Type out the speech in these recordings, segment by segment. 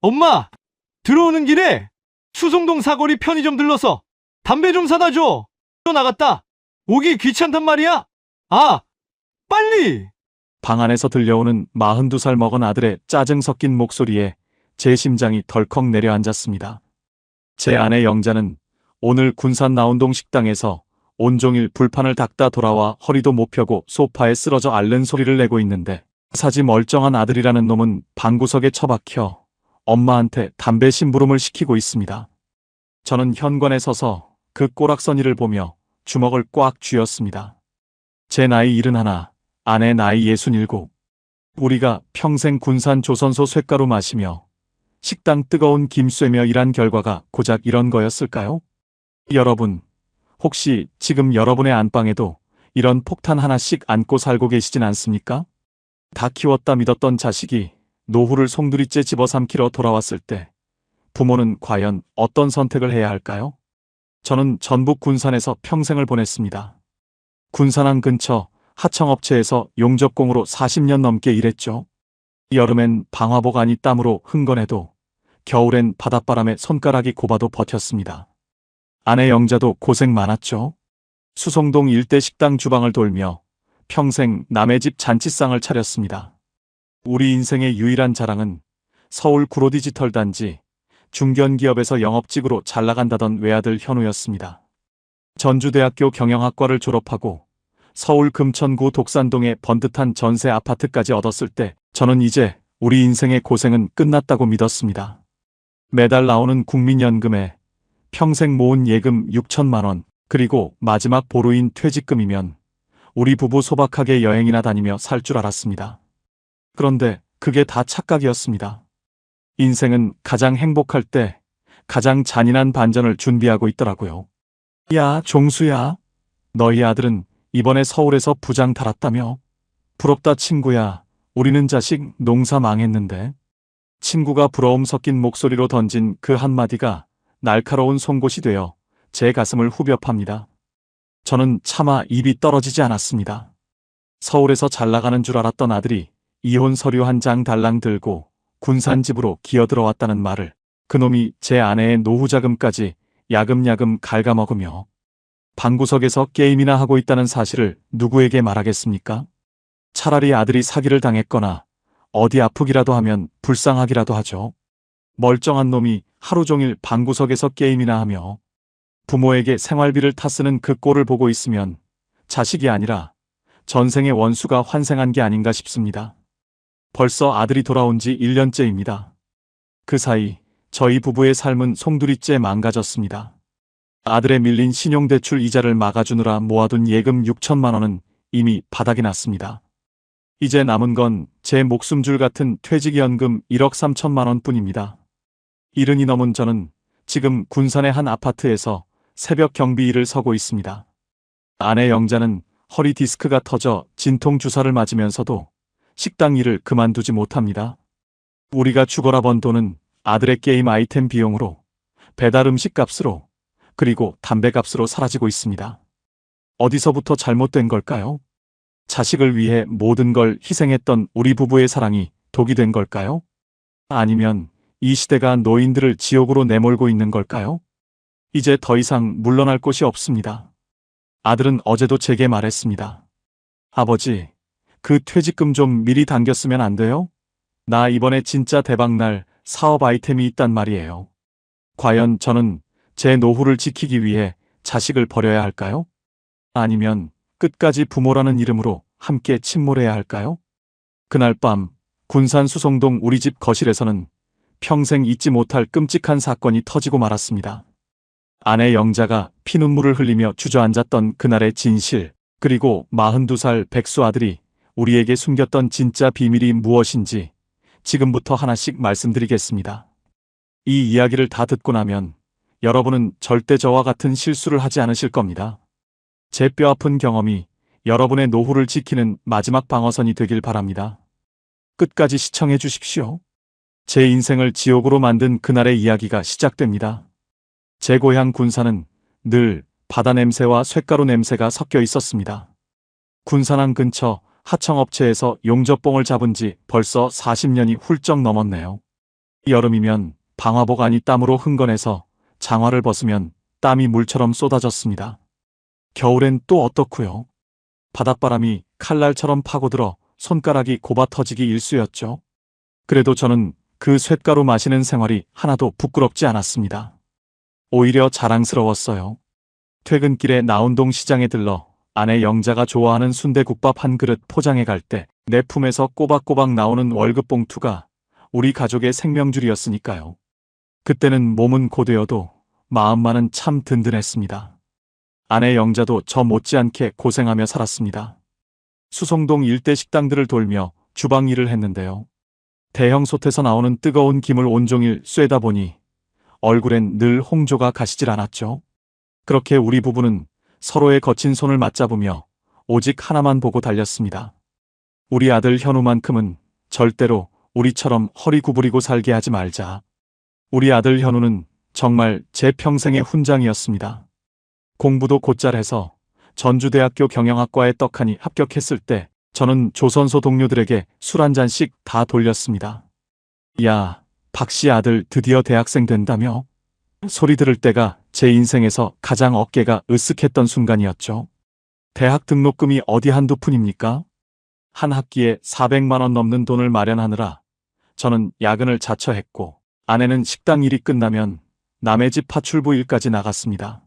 엄마, 들어오는 길에 수송동 사거리 편의점 들러서 담배 좀 사다 줘. 나갔다. 오기 귀찮단 말이야. 아, 빨리! 방 안에서 들려오는 42살 먹은 아들의 짜증 섞인 목소리에 제 심장이 덜컥 내려앉았습니다. 제 아내 영자는 오늘 군산 나운동 식당에서 온종일 불판을 닦다 돌아와 허리도 못 펴고 소파에 쓰러져 앓는 소리를 내고 있는데 사지 멀쩡한 아들이라는 놈은 방구석에 처박혀 엄마한테 담배 심부름을 시키고 있습니다. 저는 현관에 서서 그 꼬락서니를 보며 주먹을 꽉 쥐었습니다. 제 나이 71, 아내 나이 67. 우리가 평생 군산 조선소 쇳가루 마시며 식당 뜨거운 김 쐬며 일한 결과가 고작 이런 거였을까요? 여러분, 혹시 지금 여러분의 안방에도 이런 폭탄 하나씩 안고 살고 계시진 않습니까? 다 키웠다 믿었던 자식이 노후를 송두리째 집어삼키러 돌아왔을 때 부모는 과연 어떤 선택을 해야 할까요? 저는 전북 군산에서 평생을 보냈습니다. 군산항 근처 하청업체에서 용접공으로 40년 넘게 일했죠. 여름엔 방화복 안이 땀으로 흥건해도 겨울엔 바닷바람에 손가락이 곱아도 버텼습니다. 아내 영자도 고생 많았죠. 수송동 일대 식당 주방을 돌며 평생 남의 집 잔치상을 차렸습니다. 우리 인생의 유일한 자랑은 서울 구로디지털 단지 중견기업에서 영업직으로 잘나간다던 외아들 현우였습니다. 전주대학교 경영학과를 졸업하고 서울 금천구 독산동의 번듯한 전세 아파트까지 얻었을 때 저는 이제 우리 인생의 고생은 끝났다고 믿었습니다. 매달 나오는 국민연금에 평생 모은 예금 6천만 원, 그리고 마지막 보루인 퇴직금이면 우리 부부 소박하게 여행이나 다니며 살 줄 알았습니다. 그런데 그게 다 착각이었습니다. 인생은 가장 행복할 때 가장 잔인한 반전을 준비하고 있더라고요. 야, 종수야. 너희 아들은 이번에 서울에서 부장 달았다며? 부럽다 친구야. 우리는 자식 농사 망했는데. 친구가 부러움 섞인 목소리로 던진 그 한마디가 날카로운 송곳이 되어 제 가슴을 후벼 팝니다. 저는 차마 입이 떨어지지 않았습니다. 서울에서 잘 나가는 줄 알았던 아들이 이혼 서류 한 장 달랑 들고 군산집으로 기어들어왔다는 말을 그놈이 제 아내의 노후자금까지 야금야금 갉아먹으며 방구석에서 게임이나 하고 있다는 사실을 누구에게 말하겠습니까? 차라리 아들이 사기를 당했거나 어디 아프기라도 하면 불쌍하기라도 하죠. 멀쩡한 놈이 하루 종일 방구석에서 게임이나 하며 부모에게 생활비를 타쓰는 그 꼴을 보고 있으면 자식이 아니라 전생의 원수가 환생한 게 아닌가 싶습니다. 벌써 아들이 돌아온 지 1년째입니다. 그 사이 저희 부부의 삶은 송두리째 망가졌습니다. 아들의 밀린 신용대출 이자를 막아주느라 모아둔 예금 6천만 원은 이미 바닥이 났습니다. 이제 남은 건 제 목숨줄 같은 퇴직연금 1억 3천만 원뿐입니다. 70이 넘은 저는 지금 군산의 한 아파트에서 새벽 경비 일을 서고 있습니다. 아내 영자는 허리 디스크가 터져 진통 주사를 맞으면서도 식당 일을 그만두지 못합니다. 우리가 죽어라 번 돈은 아들의 게임 아이템 비용으로, 배달 음식 값으로, 그리고 담배 값으로 사라지고 있습니다. 어디서부터 잘못된 걸까요? 자식을 위해 모든 걸 희생했던 우리 부부의 사랑이 독이 된 걸까요? 아니면 이 시대가 노인들을 지옥으로 내몰고 있는 걸까요? 이제 더 이상 물러날 곳이 없습니다. 아들은 어제도 제게 말했습니다. 아버지, 그 퇴직금 좀 미리 당겼으면 안 돼요? 나 이번에 진짜 대박날 사업 아이템이 있단 말이에요. 과연 저는 제 노후를 지키기 위해 자식을 버려야 할까요? 아니면 끝까지 부모라는 이름으로 함께 침몰해야 할까요? 그날 밤 군산 수송동 우리 집 거실에서는 평생 잊지 못할 끔찍한 사건이 터지고 말았습니다. 아내 영자가 피눈물을 흘리며 주저앉았던 그날의 진실, 그리고 42살 백수 아들이 우리에게 숨겼던 진짜 비밀이 무엇인지 지금부터 하나씩 말씀드리겠습니다. 이 이야기를 다 듣고 나면 여러분은 절대 저와 같은 실수를 하지 않으실 겁니다. 제 뼈아픈 경험이 여러분의 노후를 지키는 마지막 방어선이 되길 바랍니다. 끝까지 시청해 주십시오. 제 인생을 지옥으로 만든 그날의 이야기가 시작됩니다. 제 고향 군산은 늘 바다 냄새와 쇳가루 냄새가 섞여 있었습니다. 군산항 근처 하청업체에서 용접봉을 잡은 지 벌써 40년이 훌쩍 넘었네요. 여름이면 방화복 안이 땀으로 흥건해서 장화를 벗으면 땀이 물처럼 쏟아졌습니다. 겨울엔 또 어떻고요? 바닷바람이 칼날처럼 파고들어 손가락이 곱아 터지기 일쑤였죠. 그래도 저는 그 쇳가루 마시는 생활이 하나도 부끄럽지 않았습니다. 오히려 자랑스러웠어요. 퇴근길에 나운동 시장에 들러 아내 영자가 좋아하는 순대국밥 한 그릇 포장해 갈 때 내 품에서 꼬박꼬박 나오는 월급 봉투가 우리 가족의 생명줄이었으니까요. 그때는 몸은 고되어도 마음만은 참 든든했습니다. 아내 영자도 저 못지않게 고생하며 살았습니다. 수성동 일대 식당들을 돌며 주방 일을 했는데요. 대형 솥에서 나오는 뜨거운 김을 온종일 쐬다 보니 얼굴엔 늘 홍조가 가시질 않았죠. 그렇게 우리 부부는 서로의 거친 손을 맞잡으며 오직 하나만 보고 달렸습니다. 우리 아들 현우만큼은 절대로 우리처럼 허리 구부리고 살게 하지 말자. 우리 아들 현우는 정말 제 평생의 훈장이었습니다. 공부도 곧잘 해서 전주대학교 경영학과에 떡하니 합격했을 때 저는 조선소 동료들에게 술 한 잔씩 다 돌렸습니다. 야, 박씨 아들 드디어 대학생 된다며? 소리 들을 때가 제 인생에서 가장 어깨가 으쓱했던 순간이었죠. 대학 등록금이 어디 한두 푼입니까? 한 학기에 400만 원 넘는 돈을 마련하느라 저는 야근을 자처했고 아내는 식당 일이 끝나면 남의 집 파출부 일까지 나갔습니다.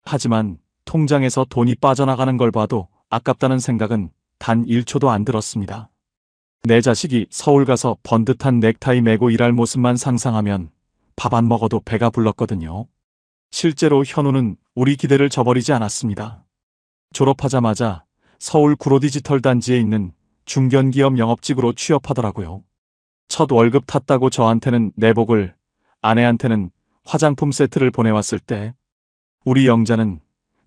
하지만 통장에서 돈이 빠져나가는 걸 봐도 아깝다는 생각은 단 1초도 안 들었습니다. 내 자식이 서울 가서 번듯한 넥타이 메고 일할 모습만 상상하면 밥 안 먹어도 배가 불렀거든요. 실제로 현우는 우리 기대를 저버리지 않았습니다. 졸업하자마자 서울 구로디지털 단지에 있는 중견기업 영업직으로 취업하더라고요. 첫 월급 탔다고 저한테는 내복을, 아내한테는 화장품 세트를 보내왔을 때 우리 영자는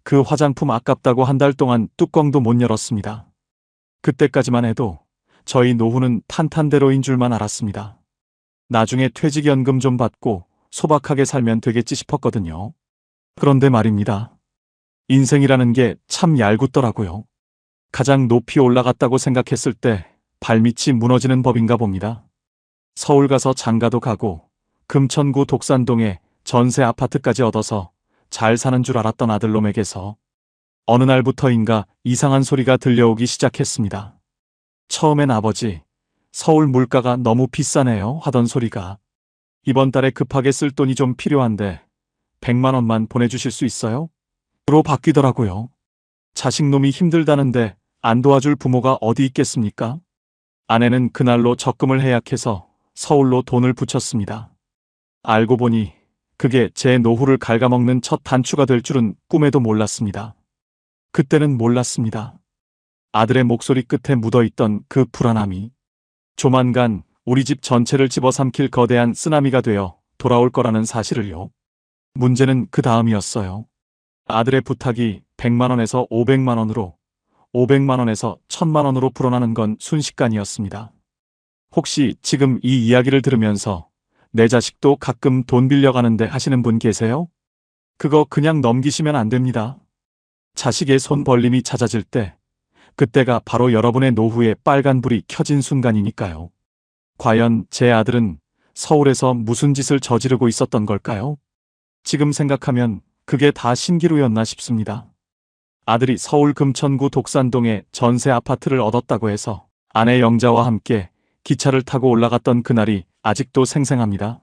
그 화장품 아깝다고 한 달 동안 뚜껑도 못 열었습니다. 그때까지만 해도 저희 노후는 탄탄대로인 줄만 알았습니다. 나중에 퇴직연금 좀 받고 소박하게 살면 되겠지 싶었거든요. 그런데 말입니다. 인생이라는 게 참 얄궂더라고요. 가장 높이 올라갔다고 생각했을 때 발밑이 무너지는 법인가 봅니다. 서울 가서 장가도 가고 금천구 독산동에 전세 아파트까지 얻어서 잘 사는 줄 알았던 아들놈에게서 어느 날부터인가 이상한 소리가 들려오기 시작했습니다. 처음엔 아버지, 서울 물가가 너무 비싸네요 하던 소리가 이번 달에 급하게 쓸 돈이 좀 필요한데 100만 원만 보내주실 수 있어요? 로 바뀌더라고요. 자식놈이 힘들다는데 안 도와줄 부모가 어디 있겠습니까? 아내는 그날로 적금을 해약해서 서울로 돈을 붙였습니다. 알고 보니 그게 제 노후를 갉아먹는 첫 단추가 될 줄은 꿈에도 몰랐습니다. 그때는 몰랐습니다. 아들의 목소리 끝에 묻어있던 그 불안함이 조만간 우리 집 전체를 집어삼킬 거대한 쓰나미가 되어 돌아올 거라는 사실을요. 문제는 그 다음이었어요. 아들의 부탁이 100만 원에서 500만 원으로 500만 원에서 1000만 원으로 불어나는 건 순식간이었습니다. 혹시 지금 이 이야기를 들으면서 내 자식도 가끔 돈 빌려가는데 하시는 분 계세요? 그거 그냥 넘기시면 안 됩니다. 자식의 손 벌림이 잦아질 때 그때가 바로 여러분의 노후에 빨간불이 켜진 순간이니까요. 과연 제 아들은 서울에서 무슨 짓을 저지르고 있었던 걸까요? 지금 생각하면 그게 다 신기루였나 싶습니다. 아들이 서울 금천구 독산동에 전세 아파트를 얻었다고 해서 아내 영자와 함께 기차를 타고 올라갔던 그날이 아직도 생생합니다.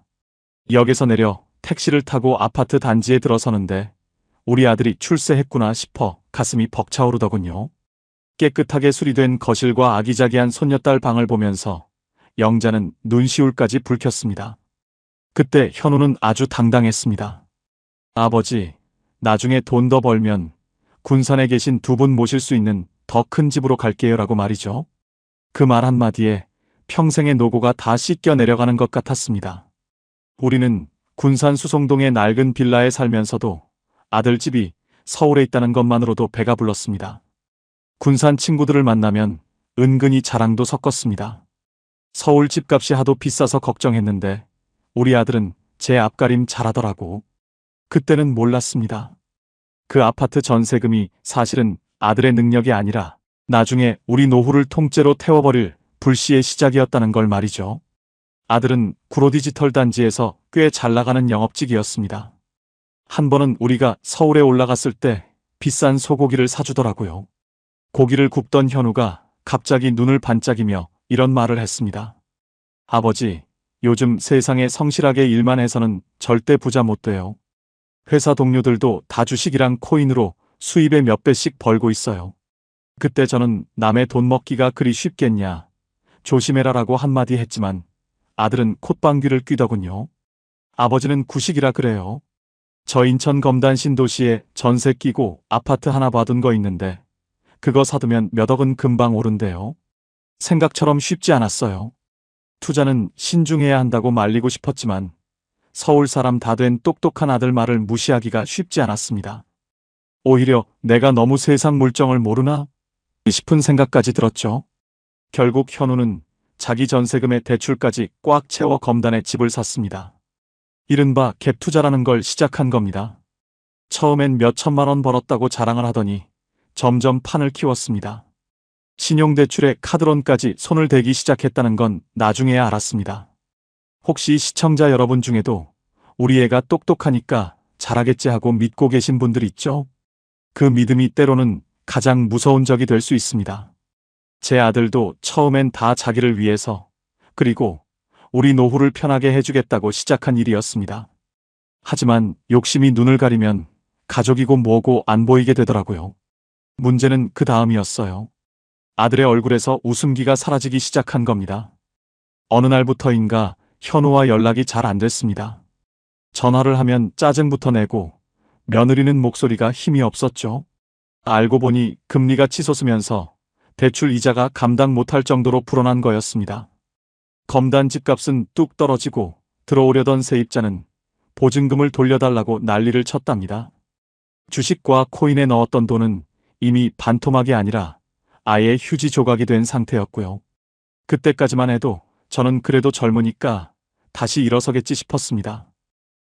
역에서 내려 택시를 타고 아파트 단지에 들어서는데 우리 아들이 출세했구나 싶어 가슴이 벅차오르더군요. 깨끗하게 수리된 거실과 아기자기한 손녀딸 방을 보면서 영자는 눈시울까지 붉혔습니다. 그때 현우는 아주 당당했습니다. 아버지, 나중에 돈 더 벌면 군산에 계신 두 분 모실 수 있는 더 큰 집으로 갈게요 라고 말이죠. 그 말 한마디에 평생의 노고가 다 씻겨 내려가는 것 같았습니다. 우리는 군산 수성동의 낡은 빌라에 살면서도 아들 집이 서울에 있다는 것만으로도 배가 불렀습니다. 군산 친구들을 만나면 은근히 자랑도 섞었습니다. 서울 집값이 하도 비싸서 걱정했는데 우리 아들은 제 앞가림 잘하더라고. 그때는 몰랐습니다. 그 아파트 전세금이 사실은 아들의 능력이 아니라 나중에 우리 노후를 통째로 태워버릴 불씨의 시작이었다는 걸 말이죠. 아들은 구로디지털 단지에서 꽤 잘 나가는 영업직이었습니다. 한 번은 우리가 서울에 올라갔을 때 비싼 소고기를 사주더라고요. 고기를 굽던 현우가 갑자기 눈을 반짝이며 이런 말을 했습니다. 아버지, 요즘 세상에 성실하게 일만 해서는 절대 부자 못 돼요. 회사 동료들도 다 주식이랑 코인으로 수입의 몇 배씩 벌고 있어요. 그때 저는 남의 돈 먹기가 그리 쉽겠냐, 조심해라라고 한마디 했지만 아들은 콧방귀를 뀌더군요. 아버지는 구식이라 그래요. 저 인천 검단 신도시에 전세 끼고 아파트 하나 받은 거 있는데 그거 사두면 몇 억은 금방 오른대요. 생각처럼 쉽지 않았어요. 투자는 신중해야 한다고 말리고 싶었지만 서울 사람 다 된 똑똑한 아들 말을 무시하기가 쉽지 않았습니다. 오히려 내가 너무 세상 물정을 모르나 싶은 생각까지 들었죠. 결국 현우는 자기 전세금의 대출까지 꽉 채워 검단에 집을 샀습니다. 이른바 갭 투자라는 걸 시작한 겁니다. 처음엔 몇 천만 원 벌었다고 자랑을 하더니 점점 판을 키웠습니다. 신용대출에 카드론까지 손을 대기 시작했다는 건 나중에야 알았습니다. 혹시 시청자 여러분 중에도 우리 애가 똑똑하니까 잘하겠지 하고 믿고 계신 분들 있죠? 그 믿음이 때로는 가장 무서운 적이 될 수 있습니다. 제 아들도 처음엔 다 자기를 위해서, 그리고 우리 노후를 편하게 해주겠다고 시작한 일이었습니다. 하지만 욕심이 눈을 가리면 가족이고 뭐고 안 보이게 되더라고요. 문제는 그 다음이었어요. 아들의 얼굴에서 웃음기가 사라지기 시작한 겁니다. 어느 날부터인가 현우와 연락이 잘 안 됐습니다. 전화를 하면 짜증부터 내고 며느리는 목소리가 힘이 없었죠. 알고 보니 금리가 치솟으면서 대출 이자가 감당 못할 정도로 불어난 거였습니다. 검단 집값은 뚝 떨어지고 들어오려던 세입자는 보증금을 돌려달라고 난리를 쳤답니다. 주식과 코인에 넣었던 돈은 이미 반토막이 아니라 아예 휴지 조각이 된 상태였고요. 그때까지만 해도 저는 그래도 젊으니까 다시 일어서겠지 싶었습니다.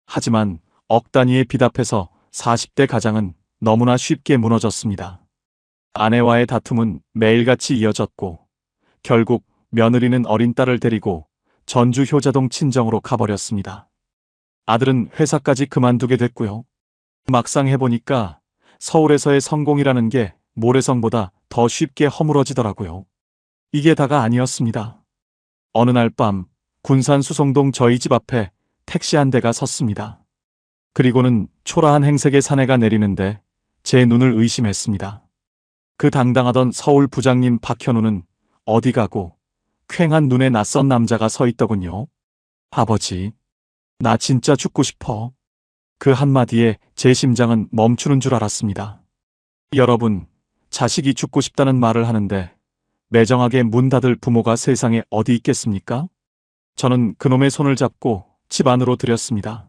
하지만 억 단위의 빚 앞에서 40대 가장은 너무나 쉽게 무너졌습니다. 아내와의 다툼은 매일같이 이어졌고 결국 며느리는 어린 딸을 데리고 전주 효자동 친정으로 가버렸습니다. 아들은 회사까지 그만두게 됐고요. 막상 해보니까 서울에서의 성공이라는 게 모래성보다 더 쉽게 허물어지더라고요. 이게 다가 아니었습니다. 어느 날 밤 군산 수송동 저희 집 앞에 택시 한 대가 섰습니다. 그리고는 초라한 행색의 사내가 내리는데 제 눈을 의심했습니다. 그 당당하던 서울 부장님 박현우는 어디 가고 퀭한 눈에 낯선 남자가 서 있더군요. 아버지, 나 진짜 죽고 싶어. 그 한마디에 제 심장은 멈추는 줄 알았습니다. 여러분, 자식이 죽고 싶다는 말을 하는데 매정하게 문 닫을 부모가 세상에 어디 있겠습니까? 저는 그놈의 손을 잡고 집 안으로 들였습니다.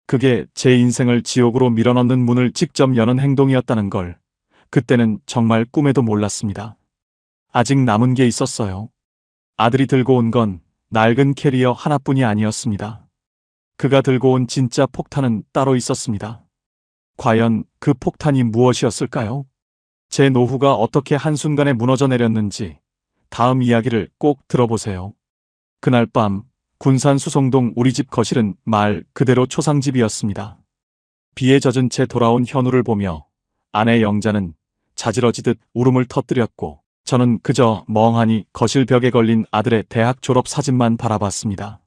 그게 제 인생을 지옥으로 밀어넣는 문을 직접 여는 행동이었다는 걸 그때는 정말 꿈에도 몰랐습니다. 아직 남은 게 있었어요. 아들이 들고 온 건 낡은 캐리어 하나뿐이 아니었습니다. 그가 들고 온 진짜 폭탄은 따로 있었습니다. 과연 그 폭탄이 무엇이었을까요? 제 노후가 어떻게 한순간에 무너져 내렸는지 다음 이야기를 꼭 들어보세요. 그날 밤 군산 수송동 우리 집 거실은 말 그대로 초상집이었습니다. 비에 젖은 채 돌아온 현우를 보며 아내 영자는 자지러지듯 울음을 터뜨렸고 저는 그저 멍하니 거실 벽에 걸린 아들의 대학 졸업 사진만 바라봤습니다.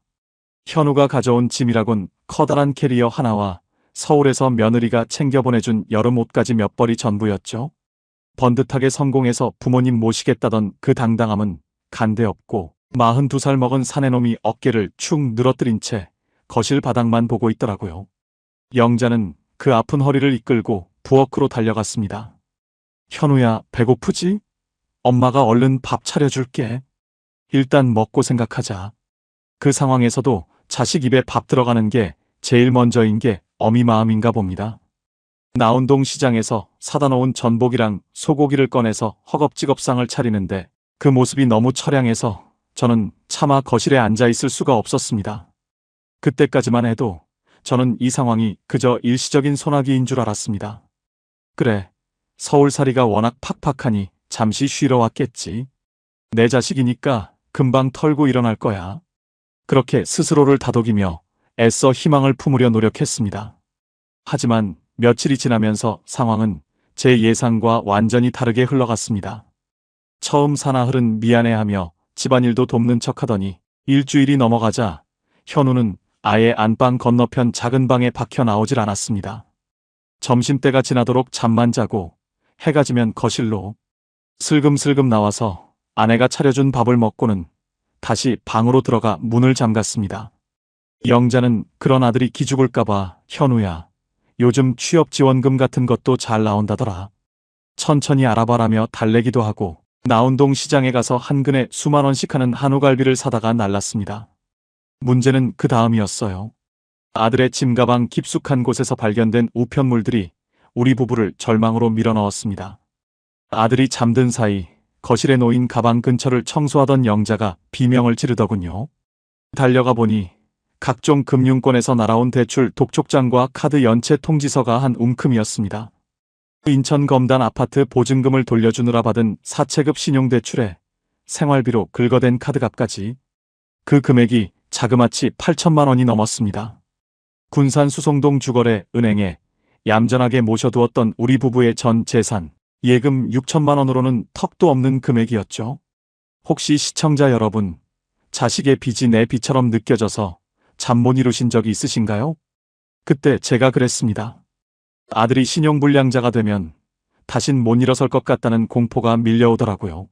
현우가 가져온 짐이라곤 커다란 캐리어 하나와 서울에서 며느리가 챙겨보내준 여름 옷까지 몇 벌이 전부였죠. 번듯하게 성공해서 부모님 모시겠다던 그 당당함은 간데없고 42살 먹은 사내놈이 어깨를 축 늘어뜨린 채 거실 바닥만 보고 있더라고요. 영자는 그 아픈 허리를 이끌고 부엌으로 달려갔습니다. 현우야, 배고프지? 엄마가 얼른 밥 차려줄게. 일단 먹고 생각하자. 그 상황에서도 자식 입에 밥 들어가는 게 제일 먼저인 게 어미 마음인가 봅니다. 나운동 시장에서 사다 놓은 전복이랑 소고기를 꺼내서 허겁지겁상을 차리는데 그 모습이 너무 처량해서 저는 차마 거실에 앉아 있을 수가 없었습니다. 그때까지만 해도 저는 이 상황이 그저 일시적인 소나기인 줄 알았습니다. 그래, 서울살이가 워낙 팍팍하니 잠시 쉬러 왔겠지. 내 자식이니까 금방 털고 일어날 거야. 그렇게 스스로를 다독이며 애써 희망을 품으려 노력했습니다. 하지만 며칠이 지나면서 상황은 제 예상과 완전히 다르게 흘러갔습니다. 처음 사나흘은 미안해하며 집안일도 돕는 척하더니 일주일이 넘어가자 현우는 아예 안방 건너편 작은 방에 박혀 나오질 않았습니다. 점심때가 지나도록 잠만 자고 해가 지면 거실로 슬금슬금 나와서 아내가 차려준 밥을 먹고는 다시 방으로 들어가 문을 잠갔습니다. 영자는 그런 아들이 기죽을까봐 현우야, 요즘 취업지원금 같은 것도 잘 나온다더라. 천천히 알아봐라며 달래기도 하고 나운동 시장에 가서 한 근에 수만 원씩 하는 한우갈비를 사다가 날랐습니다. 문제는 그 다음이었어요. 아들의 짐가방 깊숙한 곳에서 발견된 우편물들이 우리 부부를 절망으로 밀어넣었습니다. 아들이 잠든 사이 거실에 놓인 가방 근처를 청소하던 영자가 비명을 지르더군요. 달려가 보니 각종 금융권에서 날아온 대출 독촉장과 카드 연체 통지서가 한 움큼이었습니다. 인천 검단 아파트 보증금을 돌려주느라 받은 사채급 신용대출에 생활비로 긁어댄 카드값까지. 그 금액이 자그마치 8천만 원이 넘었습니다. 군산 수송동 주거래 은행에 얌전하게 모셔두었던 우리 부부의 전 재산, 예금 6천만 원으로는 턱도 없는 금액이었죠. 혹시 시청자 여러분, 자식의 빚이 내 빚처럼 느껴져서 잠 못 이루신 적이 있으신가요? 그때 제가 그랬습니다. 아들이 신용불량자가 되면 다신 못 일어설 것 같다는 공포가 밀려오더라고요.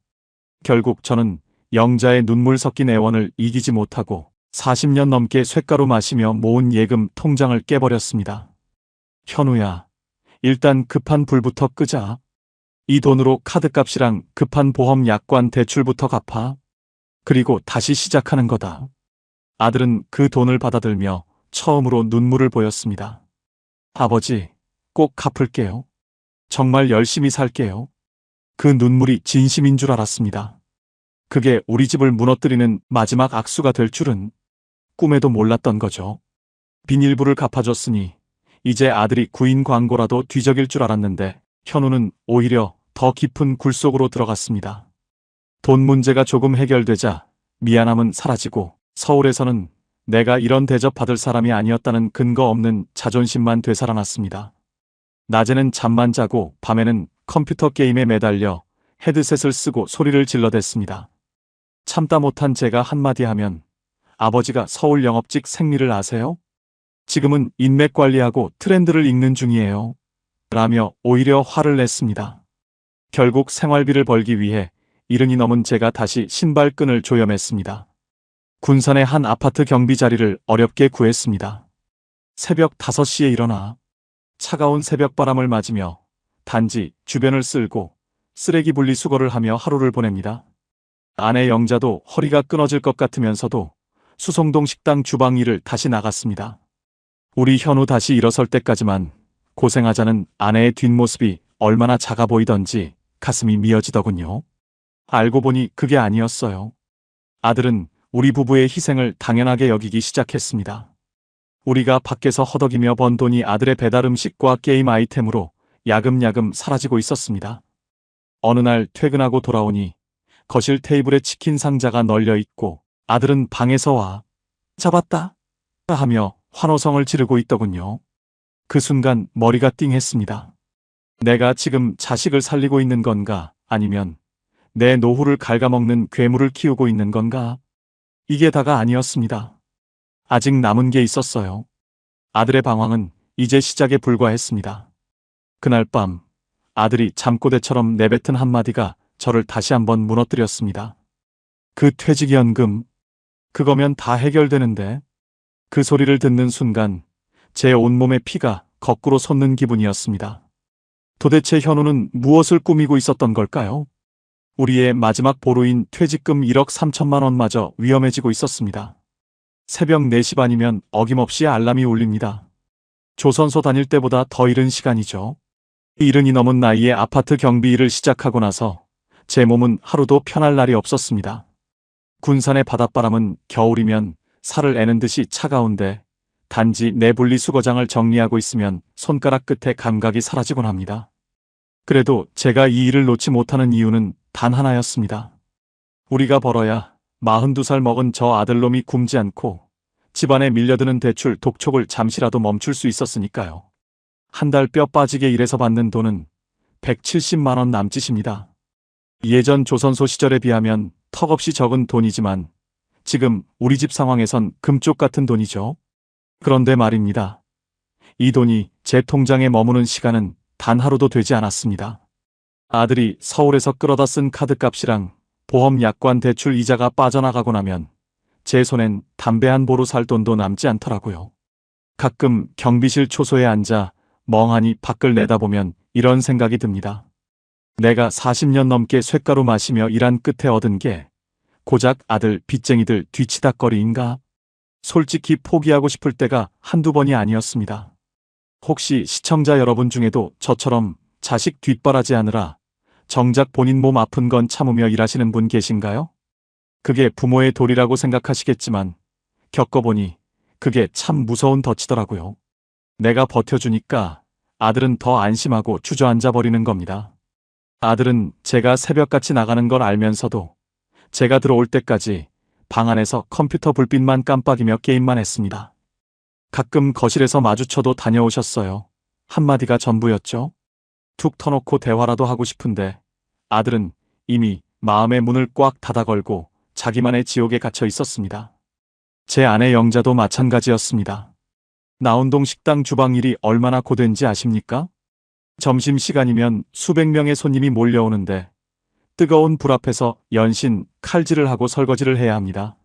결국 저는 영자의 눈물 섞인 애원을 이기지 못하고 40년 넘게 쇳가루 마시며 모은 예금 통장을 깨버렸습니다. 현우야, 일단 급한 불부터 끄자. 이 돈으로 카드값이랑 급한 보험 약관 대출부터 갚아. 그리고 다시 시작하는 거다. 아들은 그 돈을 받아들며 처음으로 눈물을 보였습니다. 아버지, 꼭 갚을게요. 정말 열심히 살게요. 그 눈물이 진심인 줄 알았습니다. 그게 우리 집을 무너뜨리는 마지막 악수가 될 줄은 꿈에도 몰랐던 거죠. 비닐부를 갚아줬으니 이제 아들이 구인 광고라도 뒤적일 줄 알았는데 현우는 오히려 더 깊은 굴 속으로 들어갔습니다. 돈 문제가 조금 해결되자 미안함은 사라지고 서울에서는 내가 이런 대접 받을 사람이 아니었다는 근거 없는 자존심만 되살아났습니다. 낮에는 잠만 자고 밤에는 컴퓨터 게임에 매달려 헤드셋을 쓰고 소리를 질러댔습니다. 참다 못한 제가 한마디 하면 아버지가 서울 영업직 생리를 아세요? 지금은 인맥 관리하고 트렌드를 읽는 중이에요. 라며 오히려 화를 냈습니다. 결국 생활비를 벌기 위해 70이 넘은 제가 다시 신발끈을 조여맸습니다. 군산의 한 아파트 경비 자리를 어렵게 구했습니다. 새벽 5시에 일어나 차가운 새벽바람을 맞으며 단지 주변을 쓸고 쓰레기 분리수거를 하며 하루를 보냅니다. 아내 영자도 허리가 끊어질 것 같으면서도 수송동 식당 주방 일을 다시 나갔습니다. 우리 현우 다시 일어설 때까지만 고생하자는 아내의 뒷모습이 얼마나 작아 보이던지 가슴이 미어지더군요. 알고 보니 그게 아니었어요. 아들은 우리 부부의 희생을 당연하게 여기기 시작했습니다. 우리가 밖에서 허덕이며 번 돈이 아들의 배달 음식과 게임 아이템으로 야금야금 사라지고 있었습니다. 어느 날 퇴근하고 돌아오니 거실 테이블에 치킨 상자가 널려 있고 아들은 방에서 와 잡았다 하며 환호성을 지르고 있더군요. 그 순간 머리가 띵했습니다. 내가 지금 자식을 살리고 있는 건가, 아니면 내 노후를 갉아먹는 괴물을 키우고 있는 건가? 이게 다가 아니었습니다. 아직 남은 게 있었어요. 아들의 방황은 이제 시작에 불과했습니다. 그날 밤 아들이 잠꼬대처럼 내뱉은 한마디가 저를 다시 한번 무너뜨렸습니다. 그 퇴직연금, 그거면 다 해결되는데. 그 소리를 듣는 순간 제 온몸의 피가 거꾸로 솟는 기분이었습니다. 도대체 현우는 무엇을 꾸미고 있었던 걸까요? 우리의 마지막 보루인 퇴직금 1억 3천만 원마저 위험해지고 있었습니다. 새벽 4시 반이면 어김없이 알람이 울립니다. 조선소 다닐 때보다 더 이른 시간이죠. 70이 넘은 나이에 아파트 경비 일을 시작하고 나서 제 몸은 하루도 편할 날이 없었습니다. 군산의 바닷바람은 겨울이면 살을 애는 듯이 차가운데 단지 내 분리수거장을 정리하고 있으면 손가락 끝에 감각이 사라지곤 합니다. 그래도 제가 이 일을 놓지 못하는 이유는 단 하나였습니다. 우리가 벌어야 42살 먹은 저 아들놈이 굶지 않고 집안에 밀려드는 대출 독촉을 잠시라도 멈출 수 있었으니까요. 한 달 뼈 빠지게 일해서 받는 돈은 170만 원 남짓입니다. 예전 조선소 시절에 비하면 턱없이 적은 돈이지만 지금 우리 집 상황에선 금쪽 같은 돈이죠. 그런데 말입니다. 이 돈이 제 통장에 머무는 시간은 단 하루도 되지 않았습니다. 아들이 서울에서 끌어다 쓴 카드값이랑 보험 약관 대출 이자가 빠져나가고 나면 제 손엔 담배 한 보루 살 돈도 남지 않더라고요. 가끔 경비실 초소에 앉아 멍하니 밖을 내다보면 이런 생각이 듭니다. 내가 40년 넘게 쇳가루 마시며 일한 끝에 얻은 게 고작 아들 빚쟁이들 뒤치다꺼리인가? 솔직히 포기하고 싶을 때가 한두 번이 아니었습니다. 혹시 시청자 여러분 중에도 저처럼 자식 뒷바라지하느라 정작 본인 몸 아픈 건 참으며 일하시는 분 계신가요? 그게 부모의 도리라고 생각하시겠지만 겪어보니 그게 참 무서운 덫이더라고요. 내가 버텨주니까 아들은 더 안심하고 주저앉아 버리는 겁니다. 아들은 제가 새벽같이 나가는 걸 알면서도 제가 들어올 때까지 방 안에서 컴퓨터 불빛만 깜빡이며 게임만 했습니다. 가끔 거실에서 마주쳐도 다녀오셨어요. 한마디가 전부였죠. 툭 터놓고 대화라도 하고 싶은데 아들은 이미 마음의 문을 꽉 닫아 걸고 자기만의 지옥에 갇혀 있었습니다. 제 아내 영자도 마찬가지였습니다. 나운동 식당 주방 일이 얼마나 고된지 아십니까? 점심시간이면 수백 명의 손님이 몰려오는데 뜨거운 불 앞에서 연신 칼질을 하고 설거지를 해야 합니다.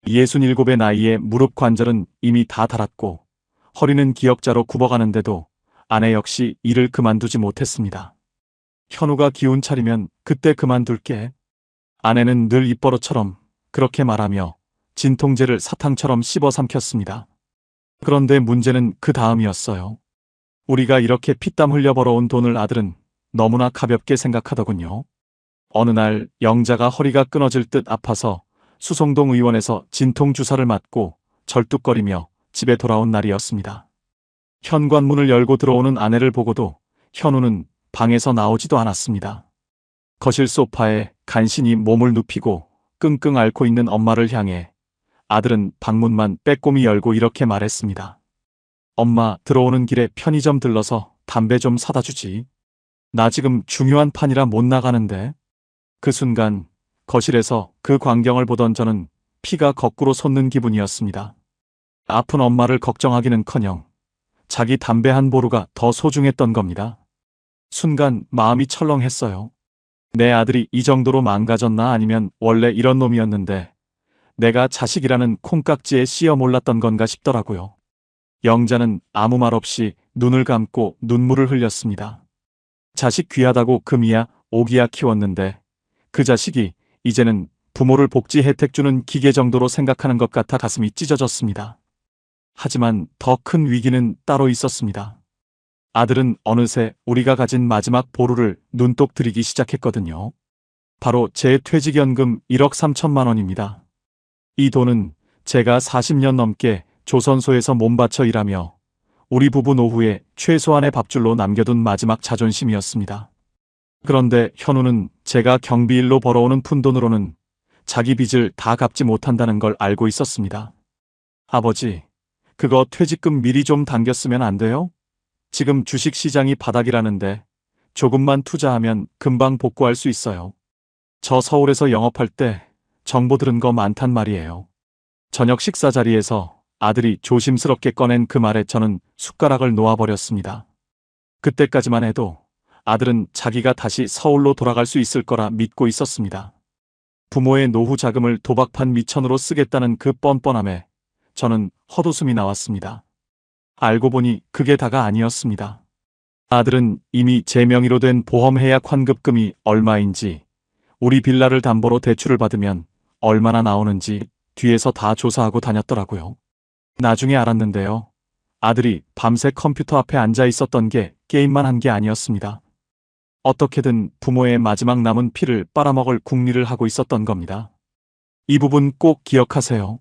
67의 나이에 무릎 관절은 이미 다 닳았고 허리는 기역자로 굽어가는데도 아내 역시 일을 그만두지 못했습니다. 현우가 기운 차리면 그때 그만둘게. 아내는 늘 입버릇처럼 그렇게 말하며 진통제를 사탕처럼 씹어 삼켰습니다. 그런데 문제는 그 다음이었어요. 우리가 이렇게 피땀 흘려 벌어온 돈을 아들은 너무나 가볍게 생각하더군요. 어느 날 영자가 허리가 끊어질 듯 아파서 수성동 의원에서 진통주사를 맞고 절뚝거리며 집에 돌아온 날이었습니다. 현관문을 열고 들어오는 아내를 보고도 현우는 방에서 나오지도 않았습니다. 거실 소파에 간신히 몸을 눕히고 끙끙 앓고 있는 엄마를 향해 아들은 방문만 빼꼼히 열고 이렇게 말했습니다. 엄마, 들어오는 길에 편의점 들러서 담배 좀 사다 주지. 나 지금 중요한 판이라 못 나가는데. 그 순간 거실에서 그 광경을 보던 저는 피가 거꾸로 솟는 기분이었습니다. 아픈 엄마를 걱정하기는커녕 자기 담배 한 보루가 더 소중했던 겁니다. 순간 마음이 철렁했어요. 내 아들이 이 정도로 망가졌나, 아니면 원래 이런 놈이었는데 내가 자식이라는 콩깍지에 씌어 몰랐던 건가 싶더라고요. 영자는 아무 말 없이 눈을 감고 눈물을 흘렸습니다. 자식 귀하다고 금이야 오기야 키웠는데 그 자식이 이제는 부모를 복지 혜택 주는 기계 정도로 생각하는 것 같아 가슴이 찢어졌습니다. 하지만 더 큰 위기는 따로 있었습니다. 아들은 어느새 우리가 가진 마지막 보루를 눈독 들이기 시작했거든요. 바로 제 퇴직연금 1억 3천만 원입니다. 이 돈은 제가 40년 넘게 조선소에서 몸바쳐 일하며 우리 부부 노후에 최소한의 밥줄로 남겨둔 마지막 자존심이었습니다. 그런데 현우는 제가 경비일로 벌어오는 푼돈으로는 자기 빚을 다 갚지 못한다는 걸 알고 있었습니다. 아버지, 그거 퇴직금 미리 좀 당겼으면 안 돼요? 지금 주식시장이 바닥이라는데 조금만 투자하면 금방 복구할 수 있어요. 저 서울에서 영업할 때 정보 들은 거 많단 말이에요. 저녁 식사 자리에서 아들이 조심스럽게 꺼낸 그 말에 저는 숟가락을 놓아버렸습니다. 그때까지만 해도 아들은 자기가 다시 서울로 돌아갈 수 있을 거라 믿고 있었습니다. 부모의 노후 자금을 도박판 미천으로 쓰겠다는 그 뻔뻔함에 저는 헛웃음이 나왔습니다. 알고 보니 그게 다가 아니었습니다. 아들은 이미 제 명의로 된 보험해약 환급금이 얼마인지, 우리 빌라를 담보로 대출을 받으면 얼마나 나오는지 뒤에서 다 조사하고 다녔더라고요. 나중에 알았는데요. 아들이 밤새 컴퓨터 앞에 앉아 있었던 게 게임만 한 게 아니었습니다. 어떻게든 부모의 마지막 남은 피를 빨아먹을 궁리를 하고 있었던 겁니다. 이 부분 꼭 기억하세요.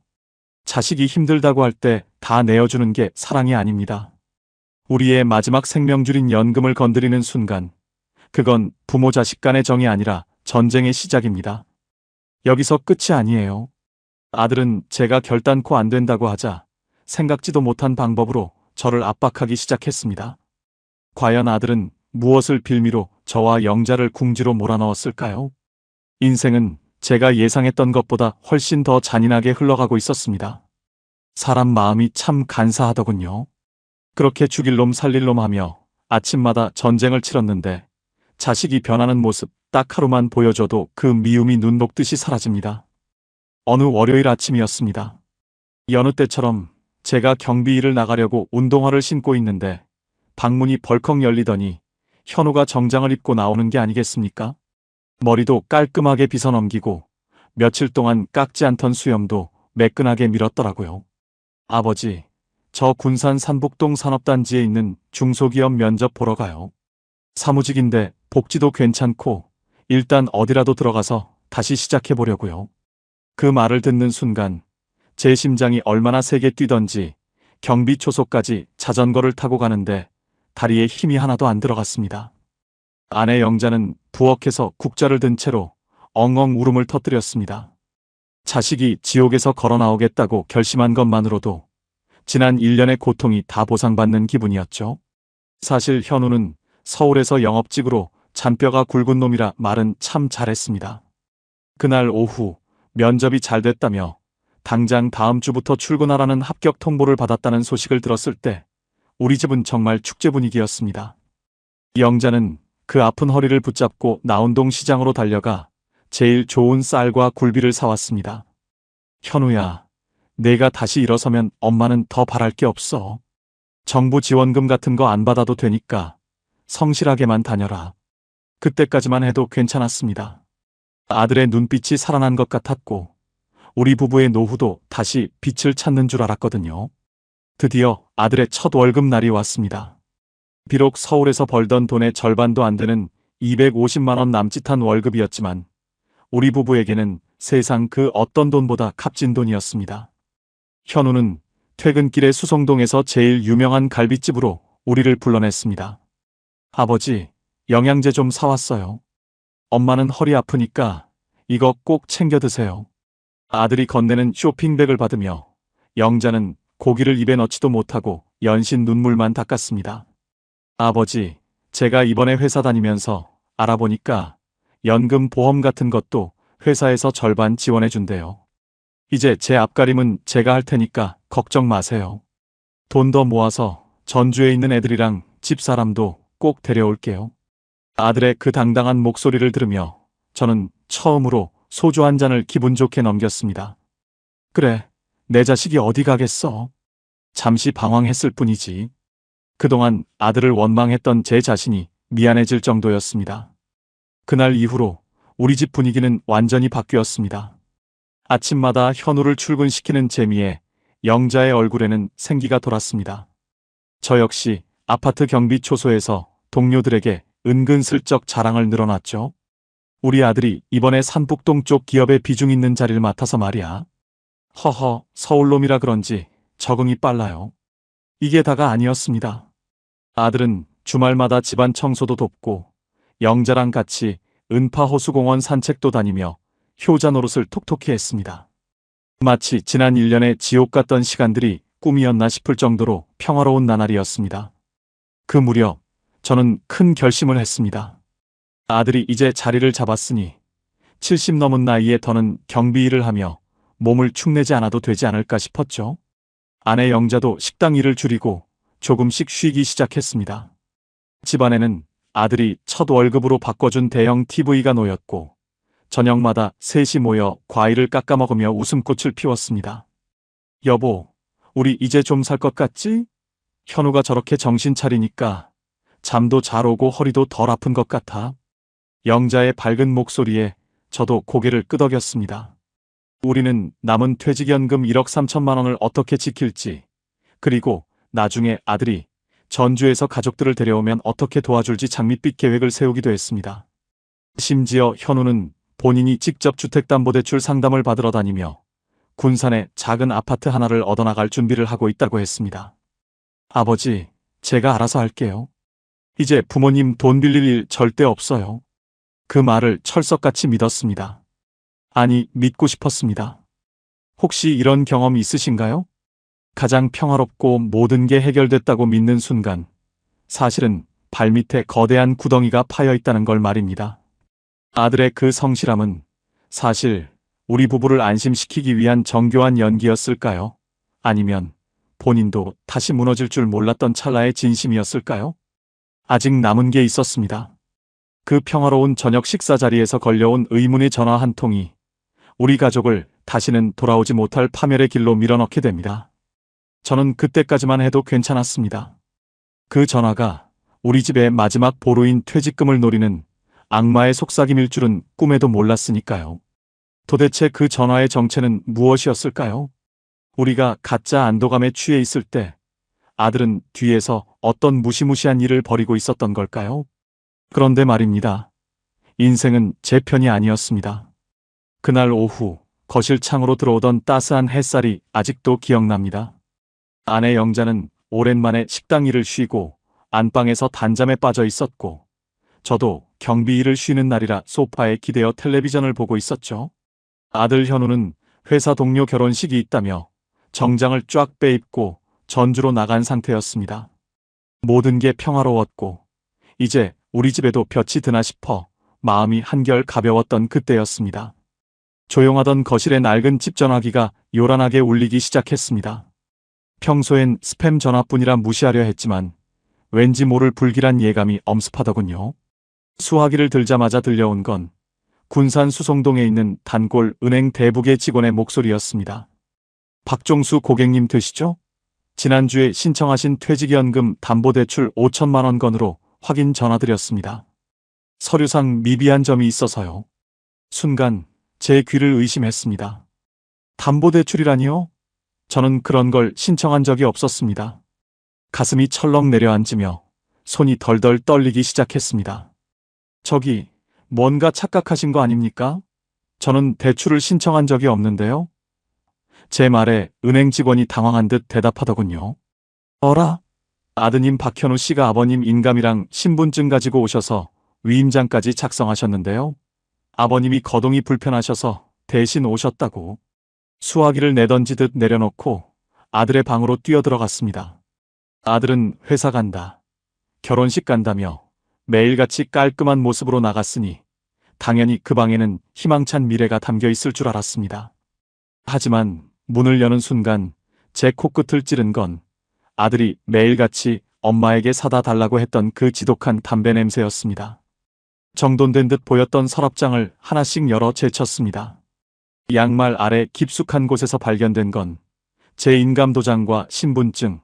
자식이 힘들다고 할 때 다 내어주는 게 사랑이 아닙니다. 우리의 마지막 생명줄인 연금을 건드리는 순간, 그건 부모 자식 간의 정이 아니라 전쟁의 시작입니다. 여기서 끝이 아니에요. 아들은 제가 결단코 안 된다고 하자 생각지도 못한 방법으로 저를 압박하기 시작했습니다. 과연 아들은 무엇을 빌미로 저와 영자를 궁지로 몰아넣었을까요? 인생은 제가 예상했던 것보다 훨씬 더 잔인하게 흘러가고 있었습니다. 사람 마음이 참 간사하더군요. 그렇게 죽일 놈 살릴 놈 하며 아침마다 전쟁을 치렀는데 자식이 변하는 모습 딱 하루만 보여줘도 그 미움이 눈 녹듯이 사라집니다. 어느 월요일 아침이었습니다. 여느 때처럼 제가 경비일을 나가려고 운동화를 신고 있는데 방문이 벌컥 열리더니 현우가 정장을 입고 나오는 게 아니겠습니까? 머리도 깔끔하게 빗어넘기고 며칠 동안 깎지 않던 수염도 매끈하게 밀었더라고요. 아버지, 저 군산 산북동 산업단지에 있는 중소기업 면접 보러 가요. 사무직인데 복지도 괜찮고 일단 어디라도 들어가서 다시 시작해 보려고요. 그 말을 듣는 순간 제 심장이 얼마나 세게 뛰던지 경비 초소까지 자전거를 타고 가는데 다리에 힘이 하나도 안 들어갔습니다. 아내 영자는 부엌에서 국자를 든 채로 엉엉 울음을 터뜨렸습니다. 자식이 지옥에서 걸어 나오겠다고 결심한 것만으로도 지난 1년의 고통이 다 보상받는 기분이었죠. 사실 현우는 서울에서 영업직으로 잔뼈가 굵은 놈이라 말은 참 잘했습니다. 그날 오후 면접이 잘 됐다며 당장 다음 주부터 출근하라는 합격 통보를 받았다는 소식을 들었을 때 우리 집은 정말 축제 분위기였습니다. 영자는 그 아픈 허리를 붙잡고 나운동 시장으로 달려가 제일 좋은 쌀과 굴비를 사왔습니다. 현우야, 내가 다시 일어서면 엄마는 더 바랄 게 없어. 정부 지원금 같은 거 안 받아도 되니까 성실하게만 다녀라. 그때까지만 해도 괜찮았습니다. 아들의 눈빛이 살아난 것 같았고 우리 부부의 노후도 다시 빛을 찾는 줄 알았거든요. 드디어 아들의 첫 월급 날이 왔습니다. 비록 서울에서 벌던 돈의 절반도 안 되는 250만 원 남짓한 월급이었지만 우리 부부에게는 세상 그 어떤 돈보다 값진 돈이었습니다. 현우는 퇴근길에 수성동에서 제일 유명한 갈비집으로 우리를 불러냈습니다. 아버지, 영양제 좀 사왔어요. 엄마는 허리 아프니까 이거 꼭 챙겨 드세요. 아들이 건네는 쇼핑백을 받으며 영자는 고기를 입에 넣지도 못하고 연신 눈물만 닦았습니다. 아버지, 제가 이번에 회사 다니면서 알아보니까 연금 보험 같은 것도 회사에서 절반 지원해 준대요. 이제 제 앞가림은 제가 할 테니까 걱정 마세요. 돈 더 모아서 전주에 있는 애들이랑 집사람도 꼭 데려올게요. 아들의 그 당당한 목소리를 들으며 저는 처음으로 소주 한 잔을 기분 좋게 넘겼습니다. 그래, 내 자식이 어디 가겠어. 잠시 방황했을 뿐이지. 그동안 아들을 원망했던 제 자신이 미안해질 정도였습니다. 그날 이후로 우리 집 분위기는 완전히 바뀌었습니다. 아침마다 현우를 출근시키는 재미에 영자의 얼굴에는 생기가 돌았습니다. 저 역시 아파트 경비 초소에서 동료들에게 은근슬쩍 자랑을 늘어놨죠. 우리 아들이 이번에 산북동 쪽 기업에 비중 있는 자리를 맡아서 말이야. 허허, 서울놈이라 그런지 적응이 빨라요. 이게 다가 아니었습니다. 아들은 주말마다 집안 청소도 돕고 영자랑 같이 은파호수공원 산책도 다니며 효자 노릇을 톡톡히 했습니다. 마치 지난 1년의 지옥 같던 시간들이 꿈이었나 싶을 정도로 평화로운 나날이었습니다. 그 무렵 저는 큰 결심을 했습니다. 아들이 이제 자리를 잡았으니 70 넘은 나이에 더는 경비 일을 하며 몸을 축내지 않아도 되지 않을까 싶었죠. 아내 영자도 식당 일을 줄이고 조금씩 쉬기 시작했습니다. 집안에는 아들이 첫 월급으로 바꿔준 대형 TV가 놓였고 저녁마다 셋이 모여 과일을 깎아 먹으며 웃음꽃을 피웠습니다. 여보, 우리 이제 좀 살 것 같지? 현우가 저렇게 정신 차리니까 잠도 잘 오고 허리도 덜 아픈 것 같아. 영자의 밝은 목소리에 저도 고개를 끄덕였습니다. 우리는 남은 퇴직연금 1억 3천만 원을 어떻게 지킬지, 그리고 나중에 아들이 전주에서 가족들을 데려오면 어떻게 도와줄지 장밋빛 계획을 세우기도 했습니다. 심지어 현우는 본인이 직접 주택담보대출 상담을 받으러 다니며 군산에 작은 아파트 하나를 얻어나갈 준비를 하고 있다고 했습니다. 아버지, 제가 알아서 할게요. 이제 부모님 돈 빌릴 일 절대 없어요. 그 말을 철석같이 믿었습니다. 아니, 믿고 싶었습니다. 혹시 이런 경험 있으신가요? 가장 평화롭고 모든 게 해결됐다고 믿는 순간, 사실은 발밑에 거대한 구덩이가 파여 있다는 걸 말입니다. 아들의 그 성실함은 사실 우리 부부를 안심시키기 위한 정교한 연기였을까요? 아니면 본인도 다시 무너질 줄 몰랐던 찰나의 진심이었을까요? 아직 남은 게 있었습니다. 그 평화로운 저녁 식사 자리에서 걸려온 의문의 전화 한 통이 우리 가족을 다시는 돌아오지 못할 파멸의 길로 밀어넣게 됩니다. 저는 그때까지만 해도 괜찮았습니다. 그 전화가 우리 집의 마지막 보루인 퇴직금을 노리는 악마의 속삭임일 줄은 꿈에도 몰랐으니까요. 도대체 그 전화의 정체는 무엇이었을까요? 우리가 가짜 안도감에 취해 있을 때 아들은 뒤에서 어떤 무시무시한 일을 벌이고 있었던 걸까요? 그런데 말입니다. 인생은 제 편이 아니었습니다. 그날 오후 거실 창으로 들어오던 따스한 햇살이 아직도 기억납니다. 아내 영자는 오랜만에 식당 일을 쉬고 안방에서 단잠에 빠져 있었고, 저도 경비 일을 쉬는 날이라 소파에 기대어 텔레비전을 보고 있었죠. 아들 현우는 회사 동료 결혼식이 있다며 정장을 쫙 빼입고 전주로 나간 상태였습니다. 모든 게 평화로웠고 이제 우리 집에도 볕이 드나 싶어 마음이 한결 가벼웠던 그때였습니다. 조용하던 거실의 낡은 집 전화기가 요란하게 울리기 시작했습니다. 평소엔 스팸 전화뿐이라 무시하려 했지만 왠지 모를 불길한 예감이 엄습하더군요. 수화기를 들자마자 들려온 건 군산 수송동에 있는 단골 은행 대북의 직원의 목소리였습니다. 박종수 고객님 되시죠? 지난주에 신청하신 퇴직연금 담보대출 5천만 원 건으로 확인 전화드렸습니다. 서류상 미비한 점이 있어서요. 순간 제 귀를 의심했습니다. 담보대출이라니요? 저는 그런 걸 신청한 적이 없었습니다. 가슴이 철렁 내려앉으며 손이 덜덜 떨리기 시작했습니다. 저기, 뭔가 착각하신 거 아닙니까? 저는 대출을 신청한 적이 없는데요. 제 말에 은행 직원이 당황한 듯 대답하더군요. 어라? 아드님 박현우 씨가 아버님 인감이랑 신분증 가지고 오셔서 위임장까지 작성하셨는데요. 아버님이 거동이 불편하셔서 대신 오셨다고. 수화기를 내던지듯 내려놓고 아들의 방으로 뛰어들어갔습니다. 아들은 회사 간다, 결혼식 간다며 매일같이 깔끔한 모습으로 나갔으니 당연히 그 방에는 희망찬 미래가 담겨 있을 줄 알았습니다. 하지만 문을 여는 순간 제 코끝을 찌른 건 아들이 매일같이 엄마에게 사다 달라고 했던 그 지독한 담배 냄새였습니다. 정돈된 듯 보였던 서랍장을 하나씩 열어 제쳤습니다. 양말 아래 깊숙한 곳에서 발견된 건 제 인감도장과 신분증,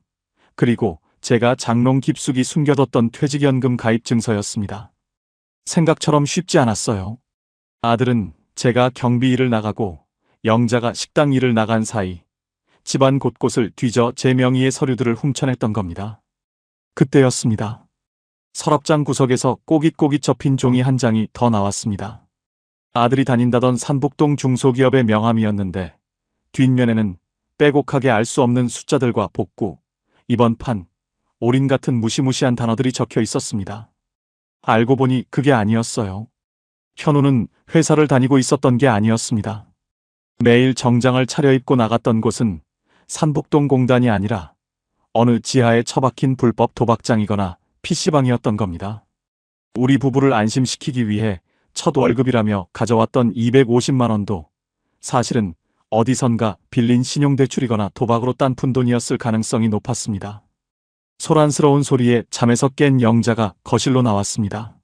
그리고 제가 장롱 깊숙이 숨겨뒀던 퇴직연금 가입 증서였습니다. 생각처럼 쉽지 않았어요. 아들은 제가 경비 일을 나가고 영자가 식당 일을 나간 사이 집안 곳곳을 뒤져 제 명의의 서류들을 훔쳐냈던 겁니다. 그때였습니다. 서랍장 구석에서 꼬깃꼬깃 접힌 종이 한 장이 더 나왔습니다. 아들이 다닌다던 산북동 중소기업의 명함이었는데 뒷면에는 빼곡하게 알 수 없는 숫자들과 복구, 이번 판, 올인 같은 무시무시한 단어들이 적혀 있었습니다. 알고 보니 그게 아니었어요. 현우는 회사를 다니고 있었던 게 아니었습니다. 매일 정장을 차려입고 나갔던 곳은 산북동 공단이 아니라 어느 지하에 처박힌 불법 도박장이거나 PC방이었던 겁니다. 우리 부부를 안심시키기 위해 첫 월급이라며 가져왔던 250만 원도 사실은 어디선가 빌린 신용대출이거나 도박으로 딴 푼돈이었을 가능성이 높았습니다. 소란스러운 소리에 잠에서 깬 영자가 거실로 나왔습니다.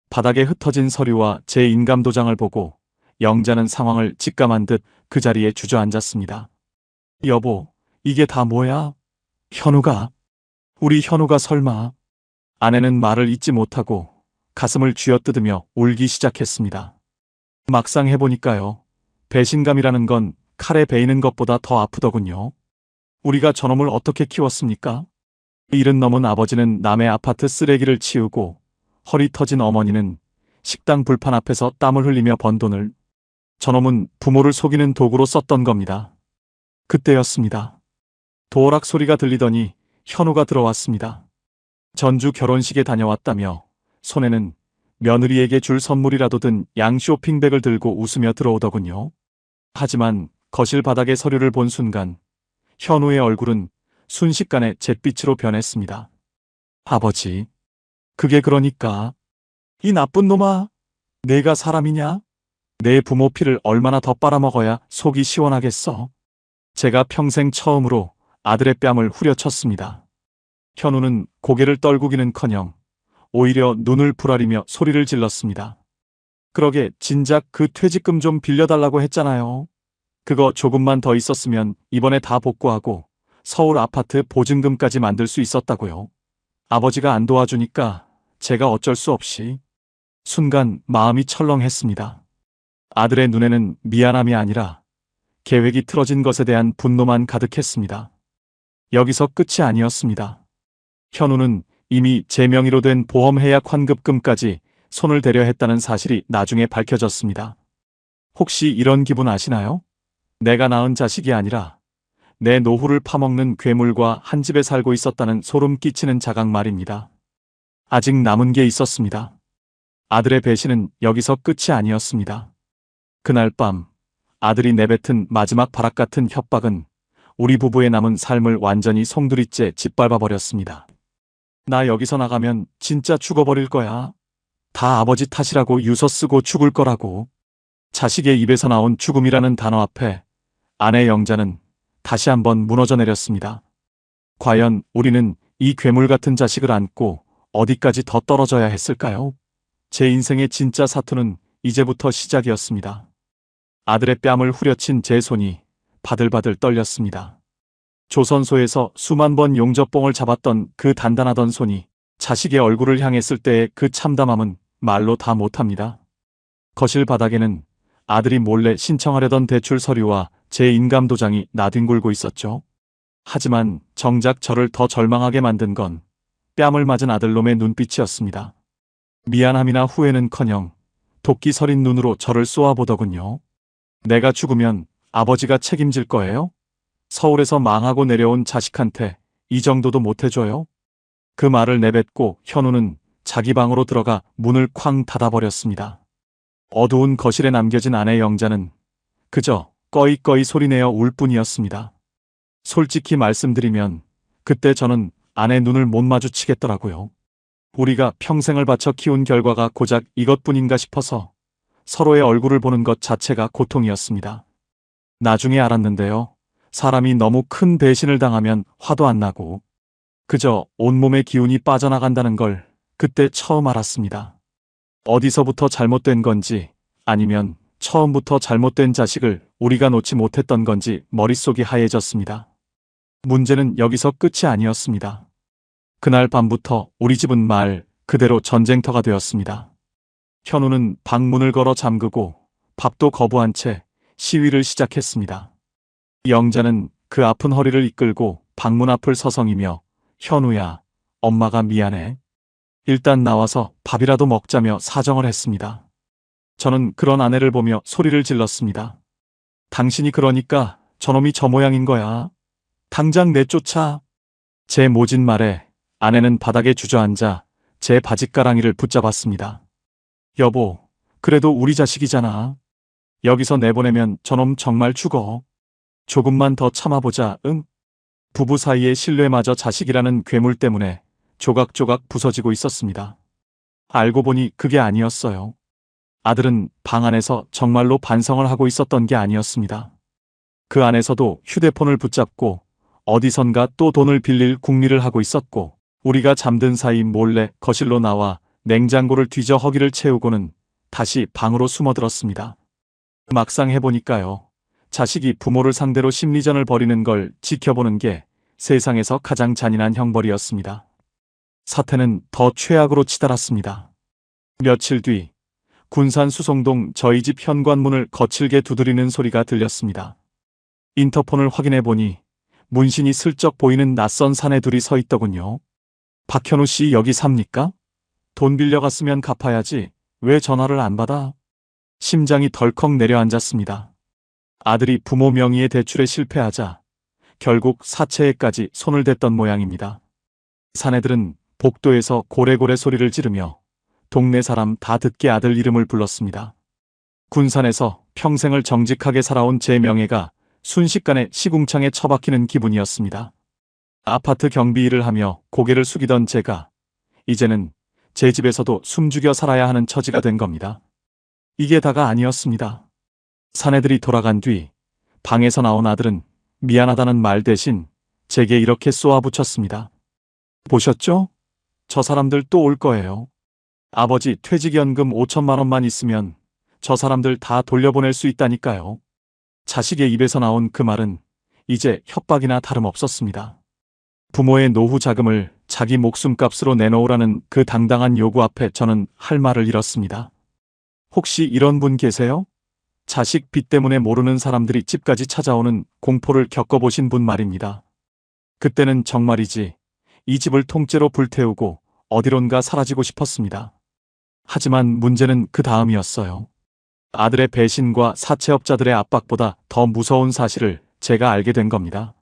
바닥에 흩어진 서류와 제 인감도장을 보고 영자는 상황을 직감한 듯 그 자리에 주저앉았습니다. 여보, 이게 다 뭐야? 현우가? 우리 현우가 설마? 아내는 말을 잇지 못하고 가슴을 쥐어뜯으며 울기 시작했습니다. 막상 해보니까요, 배신감이라는 건 칼에 베이는 것보다 더 아프더군요. 우리가 저놈을 어떻게 키웠습니까? 일은 넘은 아버지는 남의 아파트 쓰레기를 치우고 허리 터진 어머니는 식당 불판 앞에서 땀을 흘리며 번 돈을 저놈은 부모를 속이는 도구로 썼던 겁니다. 그때였습니다. 도어락 소리가 들리더니 현우가 들어왔습니다. 전주 결혼식에 다녀왔다며 손에는 며느리에게 줄 선물이라도 든 양 쇼핑백을 들고 웃으며 들어오더군요. 하지만 거실 바닥에 서류를 본 순간 현우의 얼굴은 순식간에 잿빛으로 변했습니다. 아버지, 그게 그러니까 이 나쁜 놈아, 내가 사람이냐? 내 부모 피를 얼마나 더 빨아먹어야 속이 시원하겠어? 제가 평생 처음으로 아들의 뺨을 후려쳤습니다. 현우는 고개를 떨구기는커녕 오히려 눈을 부라리며 소리를 질렀습니다. 그러게 진작 그 퇴직금 좀 빌려달라고 했잖아요. 그거 조금만 더 있었으면 이번에 다 복구하고 서울 아파트 보증금까지 만들 수 있었다고요. 아버지가 안 도와주니까 제가 어쩔 수 없이. 순간 마음이 철렁했습니다. 아들의 눈에는 미안함이 아니라 계획이 틀어진 것에 대한 분노만 가득했습니다. 여기서 끝이 아니었습니다. 현우는 이미 제 명의로 된 보험해약 환급금까지 손을 대려 했다는 사실이 나중에 밝혀졌습니다. 혹시 이런 기분 아시나요? 내가 낳은 자식이 아니라 내 노후를 파먹는 괴물과 한 집에 살고 있었다는 소름 끼치는 자각 말입니다. 아직 남은 게 있었습니다. 아들의 배신은 여기서 끝이 아니었습니다. 그날 밤 아들이 내뱉은 마지막 바락 같은 협박은 우리 부부의 남은 삶을 완전히 송두리째 짓밟아버렸습니다. 나 여기서 나가면 진짜 죽어버릴 거야. 다 아버지 탓이라고 유서 쓰고 죽을 거라고. 자식의 입에서 나온 죽음이라는 단어 앞에 아내 영자는 다시 한번 무너져 내렸습니다. 과연 우리는 이 괴물 같은 자식을 안고 어디까지 더 떨어져야 했을까요? 제 인생의 진짜 사투는 이제부터 시작이었습니다. 아들의 뺨을 후려친 제 손이 바들바들 떨렸습니다. 조선소에서 수만 번 용접봉을 잡았던 그 단단하던 손이 자식의 얼굴을 향했을 때의 그 참담함은 말로 다 못합니다. 거실 바닥에는 아들이 몰래 신청하려던 대출 서류와 제 인감도장이 나뒹굴고 있었죠. 하지만 정작 저를 더 절망하게 만든 건 뺨을 맞은 아들놈의 눈빛이었습니다. 미안함이나 후회는커녕 도끼 서린 눈으로 저를 쏘아보더군요. 내가 죽으면 아버지가 책임질 거예요? 서울에서 망하고 내려온 자식한테 이 정도도 못해줘요? 그 말을 내뱉고 현우는 자기 방으로 들어가 문을 쾅 닫아버렸습니다. 어두운 거실에 남겨진 아내 영자는 그저 꺼이꺼이 소리내어 울 뿐이었습니다. 솔직히 말씀드리면 그때 저는 아내 눈을 못 마주치겠더라고요. 우리가 평생을 바쳐 키운 결과가 고작 이것뿐인가 싶어서 서로의 얼굴을 보는 것 자체가 고통이었습니다. 나중에 알았는데요. 사람이 너무 큰 배신을 당하면 화도 안 나고 그저 온몸의 기운이 빠져나간다는 걸 그때 처음 알았습니다. 어디서부터 잘못된 건지 아니면 처음부터 잘못된 자식을 우리가 놓지 못했던 건지 머릿속이 하얘졌습니다. 문제는 여기서 끝이 아니었습니다. 그날 밤부터 우리 집은 말 그대로 전쟁터가 되었습니다. 현우는 방문을 걸어 잠그고 밥도 거부한 채 시위를 시작했습니다. 영자는 그 아픈 허리를 이끌고 방문 앞을 서성이며 현우야, 엄마가 미안해. 일단 나와서 밥이라도 먹자며 사정을 했습니다. 저는 그런 아내를 보며 소리를 질렀습니다. 당신이 그러니까 저놈이 저 모양인 거야. 당장 내쫓아. 제 모진 말에 아내는 바닥에 주저앉아 제 바짓가랑이를 붙잡았습니다. 여보, 그래도 우리 자식이잖아. 여기서 내보내면 저놈 정말 죽어. 조금만 더 참아보자, 응? 부부 사이의 신뢰마저 자식이라는 괴물 때문에 조각조각 부서지고 있었습니다. 알고 보니 그게 아니었어요. 아들은 방 안에서 정말로 반성을 하고 있었던 게 아니었습니다. 그 안에서도 휴대폰을 붙잡고 어디선가 또 돈을 빌릴 궁리를 하고 있었고 우리가 잠든 사이 몰래 거실로 나와 냉장고를 뒤져 허기를 채우고는 다시 방으로 숨어들었습니다. 막상 해보니까요. 자식이 부모를 상대로 심리전을 벌이는 걸 지켜보는 게 세상에서 가장 잔인한 형벌이었습니다. 사태는 더 최악으로 치달았습니다. 며칠 뒤 군산 수송동 저희 집 현관문을 거칠게 두드리는 소리가 들렸습니다. 인터폰을 확인해 보니 문신이 슬쩍 보이는 낯선 사내 둘이 서 있더군요. 박현우 씨 여기 삽니까? 돈 빌려갔으면 갚아야지. 왜 전화를 안 받아? 심장이 덜컥 내려앉았습니다. 아들이 부모 명의의 대출에 실패하자 결국 사채에까지 손을 댔던 모양입니다. 사내들은 복도에서 고래고래 소리를 지르며 동네 사람 다 듣게 아들 이름을 불렀습니다. 군산에서 평생을 정직하게 살아온 제 명예가 순식간에 시궁창에 처박히는 기분이었습니다. 아파트 경비 일을 하며 고개를 숙이던 제가 이제는 제 집에서도 숨죽여 살아야 하는 처지가 된 겁니다. 이게 다가 아니었습니다. 사내들이 돌아간 뒤 방에서 나온 아들은 미안하다는 말 대신 제게 이렇게 쏘아붙였습니다. 보셨죠? 저 사람들 또 올 거예요. 아버지 퇴직연금 5천만 원만 있으면 저 사람들 다 돌려보낼 수 있다니까요. 자식의 입에서 나온 그 말은 이제 협박이나 다름없었습니다. 부모의 노후 자금을 자기 목숨값으로 내놓으라는 그 당당한 요구 앞에 저는 할 말을 잃었습니다. 혹시 이런 분 계세요? 자식 빚 때문에 모르는 사람들이 집까지 찾아오는 공포를 겪어보신 분 말입니다. 그때는 정말이지 이 집을 통째로 불태우고 어디론가 사라지고 싶었습니다. 하지만 문제는 그 다음이었어요. 아들의 배신과 사채업자들의 압박보다 더 무서운 사실을 제가 알게 된 겁니다.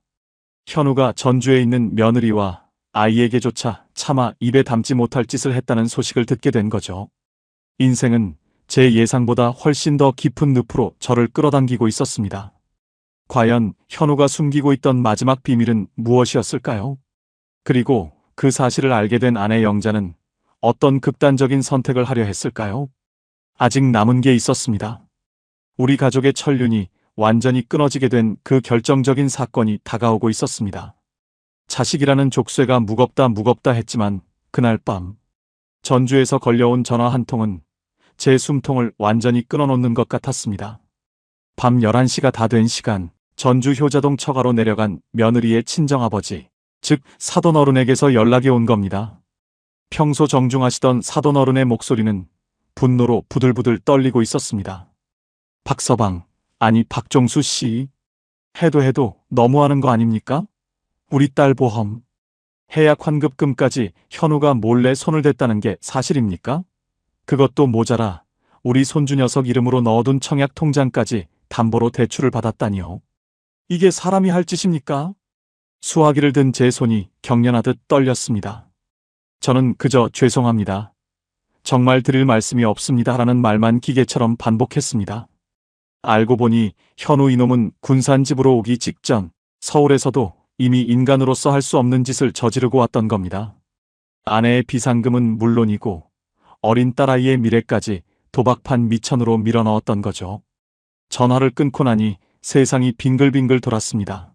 현우가 전주에 있는 며느리와 아이에게조차 차마 입에 담지 못할 짓을 했다는 소식을 듣게 된 거죠. 인생은 제 예상보다 훨씬 더 깊은 늪으로 저를 끌어당기고 있었습니다. 과연 현우가 숨기고 있던 마지막 비밀은 무엇이었을까요? 그리고 그 사실을 알게 된 아내 영자는 어떤 극단적인 선택을 하려 했을까요? 아직 남은 게 있었습니다. 우리 가족의 천륜이 완전히 끊어지게 된 그 결정적인 사건이 다가오고 있었습니다. 자식이라는 족쇄가 무겁다 했지만 그날 밤 전주에서 걸려온 전화 한 통은 제 숨통을 완전히 끊어놓는 것 같았습니다. 밤 11시가 다 된 시간 전주 효자동 처가로 내려간 며느리의 친정아버지, 즉 사돈어른에게서 연락이 온 겁니다. 평소 정중하시던 사돈어른의 목소리는 분노로 부들부들 떨리고 있었습니다. 박서방, 아니 박종수 씨, 해도 너무하는 거 아닙니까? 우리 딸 보험, 해약 환급금까지 현우가 몰래 손을 댔다는 게 사실입니까? 그것도 모자라 우리 손주 녀석 이름으로 넣어둔 청약 통장까지 담보로 대출을 받았다니요. 이게 사람이 할 짓입니까? 수화기를 든 제 손이 경련하듯 떨렸습니다. 저는 그저 죄송합니다. 정말 드릴 말씀이 없습니다라는 말만 기계처럼 반복했습니다. 알고 보니 현우 이놈은 군산 집으로 오기 직전 서울에서도 이미 인간으로서 할 수 없는 짓을 저지르고 왔던 겁니다. 아내의 비상금은 물론이고 어린 딸아이의 미래까지 도박판 미천으로 밀어넣었던 거죠. 전화를 끊고 나니 세상이 빙글빙글 돌았습니다.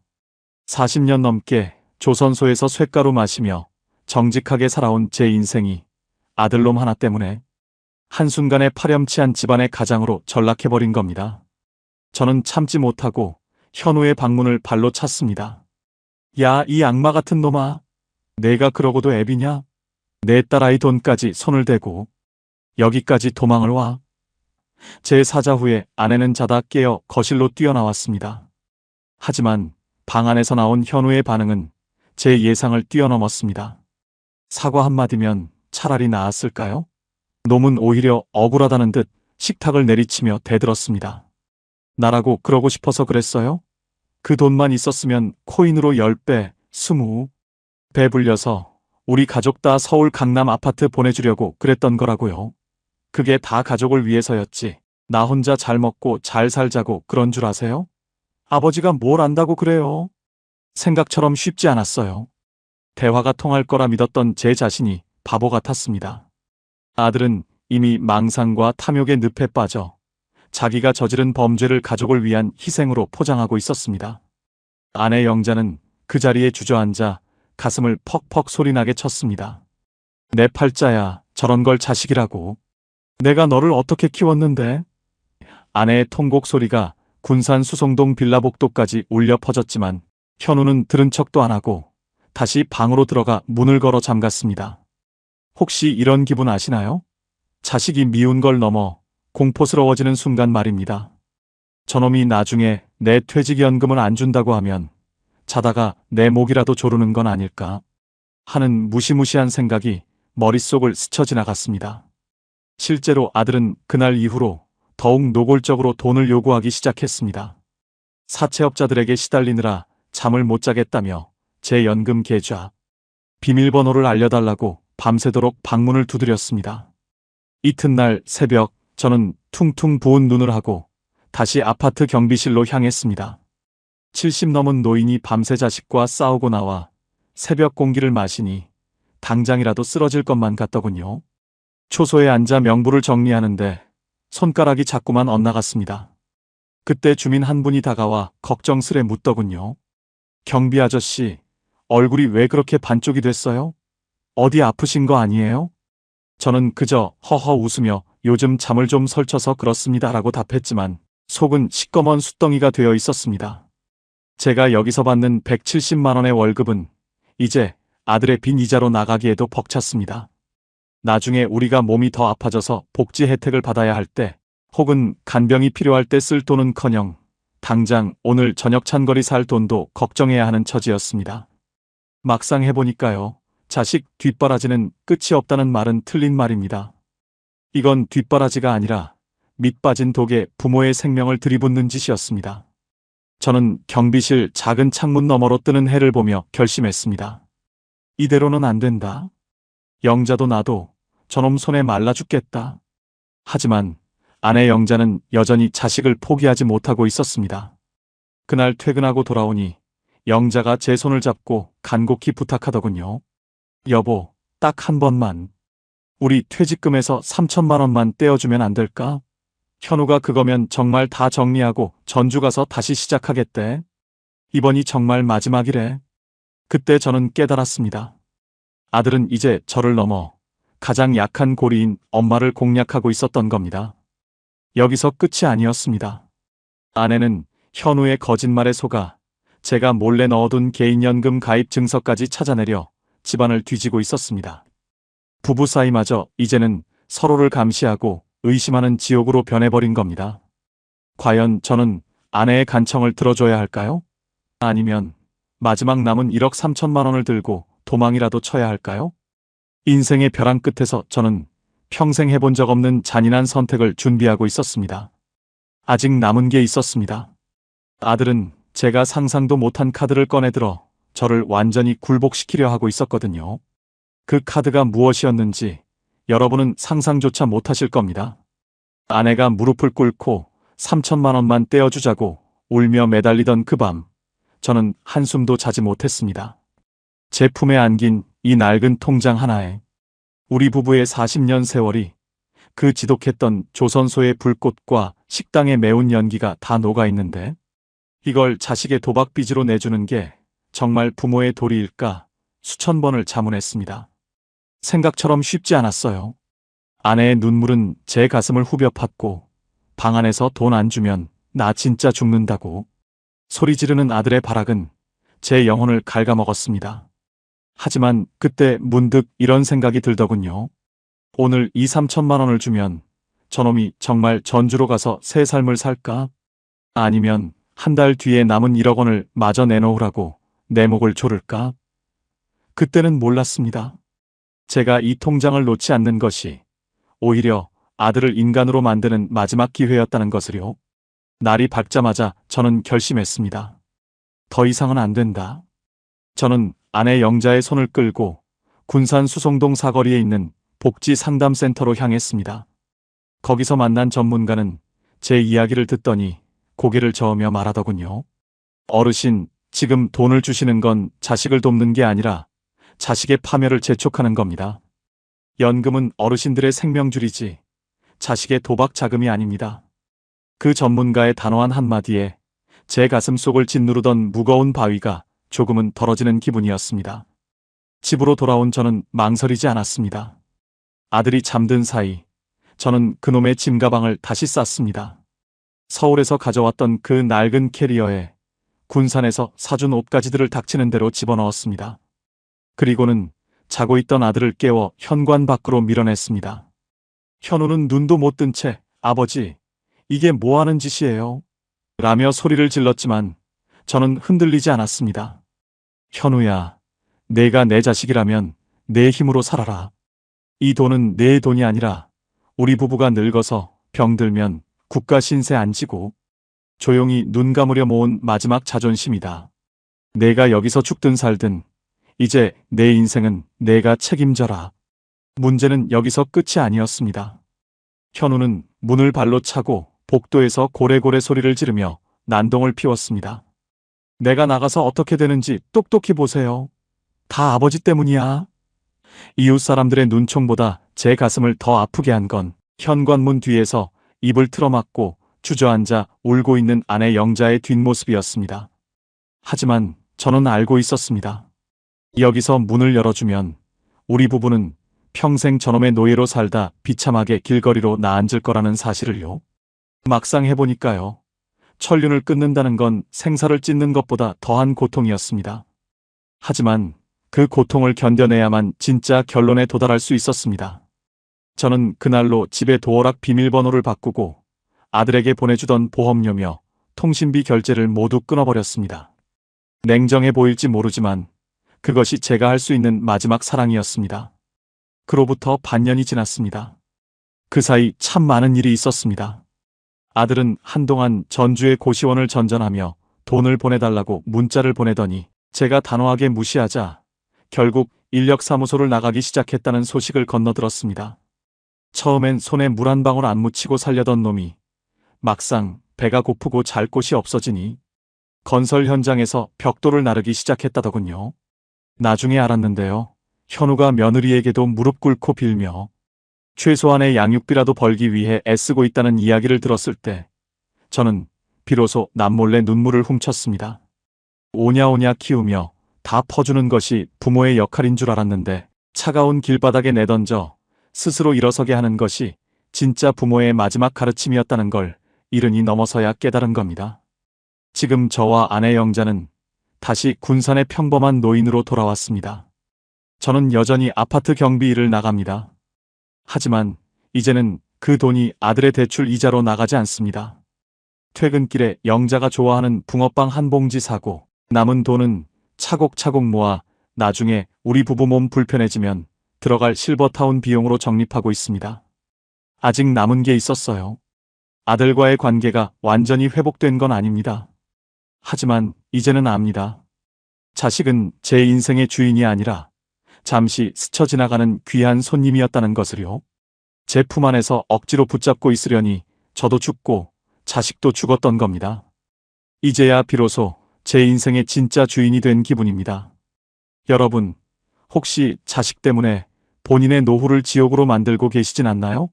40년 넘게 조선소에서 쇳가루 마시며 정직하게 살아온 제 인생이 아들놈 하나 때문에 한순간에 파렴치한 집안의 가장으로 전락해버린 겁니다. 저는 참지 못하고 현우의 방문을 발로 찼습니다. 야, 이 악마 같은 놈아. 내가 그러고도 애비냐? 내 딸아이 돈까지 손을 대고 여기까지 도망을 와. 제 사자 후에 아내는 자다 깨어 거실로 뛰어나왔습니다. 하지만 방 안에서 나온 현우의 반응은 제 예상을 뛰어넘었습니다. 사과 한마디면 차라리 나았을까요? 놈은 오히려 억울하다는 듯 식탁을 내리치며 대들었습니다. 나라고 그러고 싶어서 그랬어요? 그 돈만 있었으면 코인으로 10배, 20배 불려서 우리 가족 다 서울 강남 아파트 보내주려고 그랬던 거라고요. 그게 다 가족을 위해서였지. 나 혼자 잘 먹고 잘 살자고 그런 줄 아세요? 아버지가 뭘 안다고 그래요? 생각처럼 쉽지 않았어요. 대화가 통할 거라 믿었던 제 자신이 바보 같았습니다. 아들은 이미 망상과 탐욕의 늪에 빠져 자기가 저지른 범죄를 가족을 위한 희생으로 포장하고 있었습니다. 아내 영자는 그 자리에 주저앉아 가슴을 퍽퍽 소리나게 쳤습니다. 내 팔자야, 저런 걸 자식이라고. 내가 너를 어떻게 키웠는데? 아내의 통곡 소리가 군산 수송동 빌라복도까지 울려 퍼졌지만 현우는 들은 척도 안 하고 다시 방으로 들어가 문을 걸어 잠갔습니다. 혹시 이런 기분 아시나요? 자식이 미운 걸 넘어 공포스러워지는 순간 말입니다. 저놈이 나중에 내 퇴직연금을 안 준다고 하면 자다가 내 목이라도 조르는 건 아닐까 하는 무시무시한 생각이 머릿속을 스쳐 지나갔습니다. 실제로 아들은 그날 이후로 더욱 노골적으로 돈을 요구하기 시작했습니다. 사채업자들에게 시달리느라 잠을 못 자겠다며 제 연금 계좌, 비밀번호를 알려달라고 밤새도록 방문을 두드렸습니다. 이튿날 새벽 저는 퉁퉁 부은 눈을 하고 다시 아파트 경비실로 향했습니다. 70 넘은 노인이 밤새 자식과 싸우고 나와 새벽 공기를 마시니 당장이라도 쓰러질 것만 같더군요. 초소에 앉아 명부를 정리하는데 손가락이 자꾸만 엇나갔습니다. 그때 주민 한 분이 다가와 걱정스레 묻더군요. 경비 아저씨, 얼굴이 왜 그렇게 반쪽이 됐어요? 어디 아프신 거 아니에요? 저는 그저 허허 웃으며 요즘 잠을 좀 설쳐서 그렇습니다라고 답했지만 속은 시꺼먼 숫덩이가 되어 있었습니다. 제가 여기서 받는 170만 원의 월급은 이제 아들의 빈 이자로 나가기에도 벅찼습니다. 나중에 우리가 몸이 더 아파져서 복지 혜택을 받아야 할 때, 혹은 간병이 필요할 때 쓸 돈은커녕 당장 오늘 저녁 찬거리 살 돈도 걱정해야 하는 처지였습니다. 막상 해보니까요. 자식 뒷바라지는 끝이 없다는 말은 틀린 말입니다. 이건 뒷바라지가 아니라 밑 빠진 독에 부모의 생명을 들이붓는 짓이었습니다. 저는 경비실 작은 창문 너머로 뜨는 해를 보며 결심했습니다. 이대로는 안 된다. 영자도 나도 저놈 손에 말라 죽겠다. 하지만 아내 영자는 여전히 자식을 포기하지 못하고 있었습니다. 그날 퇴근하고 돌아오니 영자가 제 손을 잡고 간곡히 부탁하더군요. 여보, 딱 한 번만. 우리 퇴직금에서 3천만 원만 떼어주면 안 될까? 현우가 그거면 정말 다 정리하고 전주 가서 다시 시작하겠대. 이번이 정말 마지막이래. 그때 저는 깨달았습니다. 아들은 이제 저를 넘어 가장 약한 고리인 엄마를 공략하고 있었던 겁니다. 여기서 끝이 아니었습니다. 아내는 현우의 거짓말에 속아 제가 몰래 넣어둔 개인연금 가입 증서까지 찾아내려 집안을 뒤지고 있었습니다. 부부 사이마저 이제는 서로를 감시하고 의심하는 지옥으로 변해버린 겁니다. 과연 저는 아내의 간청을 들어줘야 할까요? 아니면 마지막 남은 1억 3천만 원을 들고 도망이라도 쳐야 할까요? 인생의 벼랑 끝에서 저는 평생 해본 적 없는 잔인한 선택을 준비하고 있었습니다. 아직 남은 게 있었습니다. 아들은 제가 상상도 못한 카드를 꺼내들어 저를 완전히 굴복시키려 하고 있었거든요. 그 카드가 무엇이었는지 여러분은 상상조차 못하실 겁니다. 아내가 무릎을 꿇고 3천만 원만 떼어주자고 울며 매달리던 그 밤, 저는 한숨도 자지 못했습니다. 제 품에 안긴 이 낡은 통장 하나에 우리 부부의 40년 세월이, 그 지독했던 조선소의 불꽃과 식당의 매운 연기가 다 녹아있는데, 이걸 자식의 도박빚으로 내주는 게 정말 부모의 도리일까 수천 번을 자문했습니다. 생각처럼 쉽지 않았어요. 아내의 눈물은 제 가슴을 후벼 팠고, 방 안에서 돈 안 주면 나 진짜 죽는다고 소리 지르는 아들의 발악은 제 영혼을 갉아먹었습니다. 하지만 그때 문득 이런 생각이 들더군요. 오늘 2, 3천만 원을 주면 저놈이 정말 전주로 가서 새 삶을 살까? 아니면 한 달 뒤에 남은 1억 원을 마저 내놓으라고 내 목을 조를까? 그때는 몰랐습니다. 제가 이 통장을 놓지 않는 것이 오히려 아들을 인간으로 만드는 마지막 기회였다는 것을요. 날이 밝자마자 저는 결심했습니다. 더 이상은 안 된다. 저는 아내 영자의 손을 끌고 군산 수송동 사거리에 있는 복지 상담센터로 향했습니다. 거기서 만난 전문가는 제 이야기를 듣더니 고개를 저으며 말하더군요. 어르신, 지금 돈을 주시는 건 자식을 돕는 게 아니라 자식의 파멸을 재촉하는 겁니다. 연금은 어르신들의 생명줄이지 자식의 도박 자금이 아닙니다. 그 전문가의 단호한 한마디에 제 가슴 속을 짓누르던 무거운 바위가 조금은 덜어지는 기분이었습니다. 집으로 돌아온 저는 망설이지 않았습니다. 아들이 잠든 사이 저는 그놈의 짐가방을 다시 쌌습니다. 서울에서 가져왔던 그 낡은 캐리어에 군산에서 사준 옷가지들을 닥치는 대로 집어넣었습니다. 그리고는 자고 있던 아들을 깨워 현관 밖으로 밀어냈습니다. 현우는 눈도 못 뜬 채 아버지, 이게 뭐 하는 짓이에요? 라며 소리를 질렀지만 저는 흔들리지 않았습니다. 현우야, 내가 내 자식이라면 내 힘으로 살아라. 이 돈은 내 돈이 아니라 우리 부부가 늙어서 병들면 국가 신세 안 지고 조용히 눈 감으려 모은 마지막 자존심이다. 내가 여기서 죽든 살든 이제 내 인생은 내가 책임져라. 문제는 여기서 끝이 아니었습니다. 현우는 문을 발로 차고 복도에서 고래고래 소리를 지르며 난동을 피웠습니다. 내가 나가서 어떻게 되는지 똑똑히 보세요. 다 아버지 때문이야. 이웃 사람들의 눈총보다 제 가슴을 더 아프게 한 건 현관문 뒤에서 입을 틀어막고 주저앉아 울고 있는 아내 영자의 뒷모습이었습니다. 하지만 저는 알고 있었습니다. 여기서 문을 열어주면 우리 부부는 평생 저놈의 노예로 살다 비참하게 길거리로 나앉을 거라는 사실을요. 막상 해보니까요. 천륜을 끊는다는 건 생사를 찢는 것보다 더한 고통이었습니다. 하지만 그 고통을 견뎌내야만 진짜 결론에 도달할 수 있었습니다. 저는 그날로 집의 도어락 비밀번호를 바꾸고 아들에게 보내주던 보험료며 통신비 결제를 모두 끊어버렸습니다. 냉정해 보일지 모르지만 그것이 제가 할 수 있는 마지막 사랑이었습니다. 그로부터 반년이 지났습니다. 그 사이 참 많은 일이 있었습니다. 아들은 한동안 전주의 고시원을 전전하며 돈을 보내달라고 문자를 보내더니 제가 단호하게 무시하자 결국 인력사무소를 나가기 시작했다는 소식을 건너들었습니다. 처음엔 손에 물 한 방울 안 묻히고 살려던 놈이 막상 배가 고프고 잘 곳이 없어지니 건설 현장에서 벽돌을 나르기 시작했다더군요. 나중에 알았는데요. 현우가 며느리에게도 무릎 꿇고 빌며 최소한의 양육비라도 벌기 위해 애쓰고 있다는 이야기를 들었을 때 저는 비로소 남몰래 눈물을 훔쳤습니다. 오냐오냐 키우며 다 퍼주는 것이 부모의 역할인 줄 알았는데 차가운 길바닥에 내던져 스스로 일어서게 하는 것이 진짜 부모의 마지막 가르침이었다는 걸 이른이 넘어서야 깨달은 겁니다. 지금 저와 아내 영자는 다시 군산의 평범한 노인으로 돌아왔습니다. 저는 여전히 아파트 경비 일을 나갑니다. 하지만 이제는 그 돈이 아들의 대출 이자로 나가지 않습니다. 퇴근길에 영자가 좋아하는 붕어빵 한 봉지 사고 남은 돈은 차곡차곡 모아 나중에 우리 부부 몸 불편해지면 들어갈 실버타운 비용으로 적립하고 있습니다. 아직 남은 게 있었어요. 아들과의 관계가 완전히 회복된 건 아닙니다. 하지만 이제는 압니다. 자식은 제 인생의 주인이 아니라 잠시 스쳐 지나가는 귀한 손님이었다는 것을요. 제 품 안에서 억지로 붙잡고 있으려니 저도 죽고 자식도 죽었던 겁니다. 이제야 비로소 제 인생의 진짜 주인이 된 기분입니다. 여러분, 혹시 자식 때문에 본인의 노후를 지옥으로 만들고 계시진 않나요?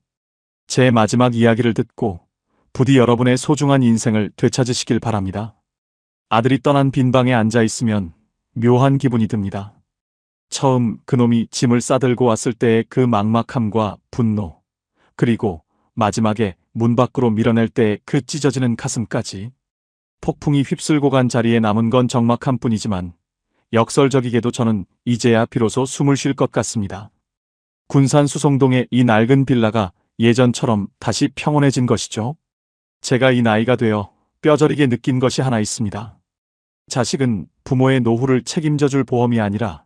제 마지막 이야기를 듣고 부디 여러분의 소중한 인생을 되찾으시길 바랍니다. 아들이 떠난 빈방에 앉아 있으면 묘한 기분이 듭니다. 처음 그놈이 짐을 싸들고 왔을 때의 그 막막함과 분노, 그리고 마지막에 문 밖으로 밀어낼 때의 그 찢어지는 가슴까지. 폭풍이 휩쓸고 간 자리에 남은 건 적막함 뿐이지만 역설적이게도 저는 이제야 비로소 숨을 쉴 것 같습니다. 군산 수송동의 이 낡은 빌라가 예전처럼 다시 평온해진 것이죠. 제가 이 나이가 되어 뼈저리게 느낀 것이 하나 있습니다. 자식은 부모의 노후를 책임져줄 보험이 아니라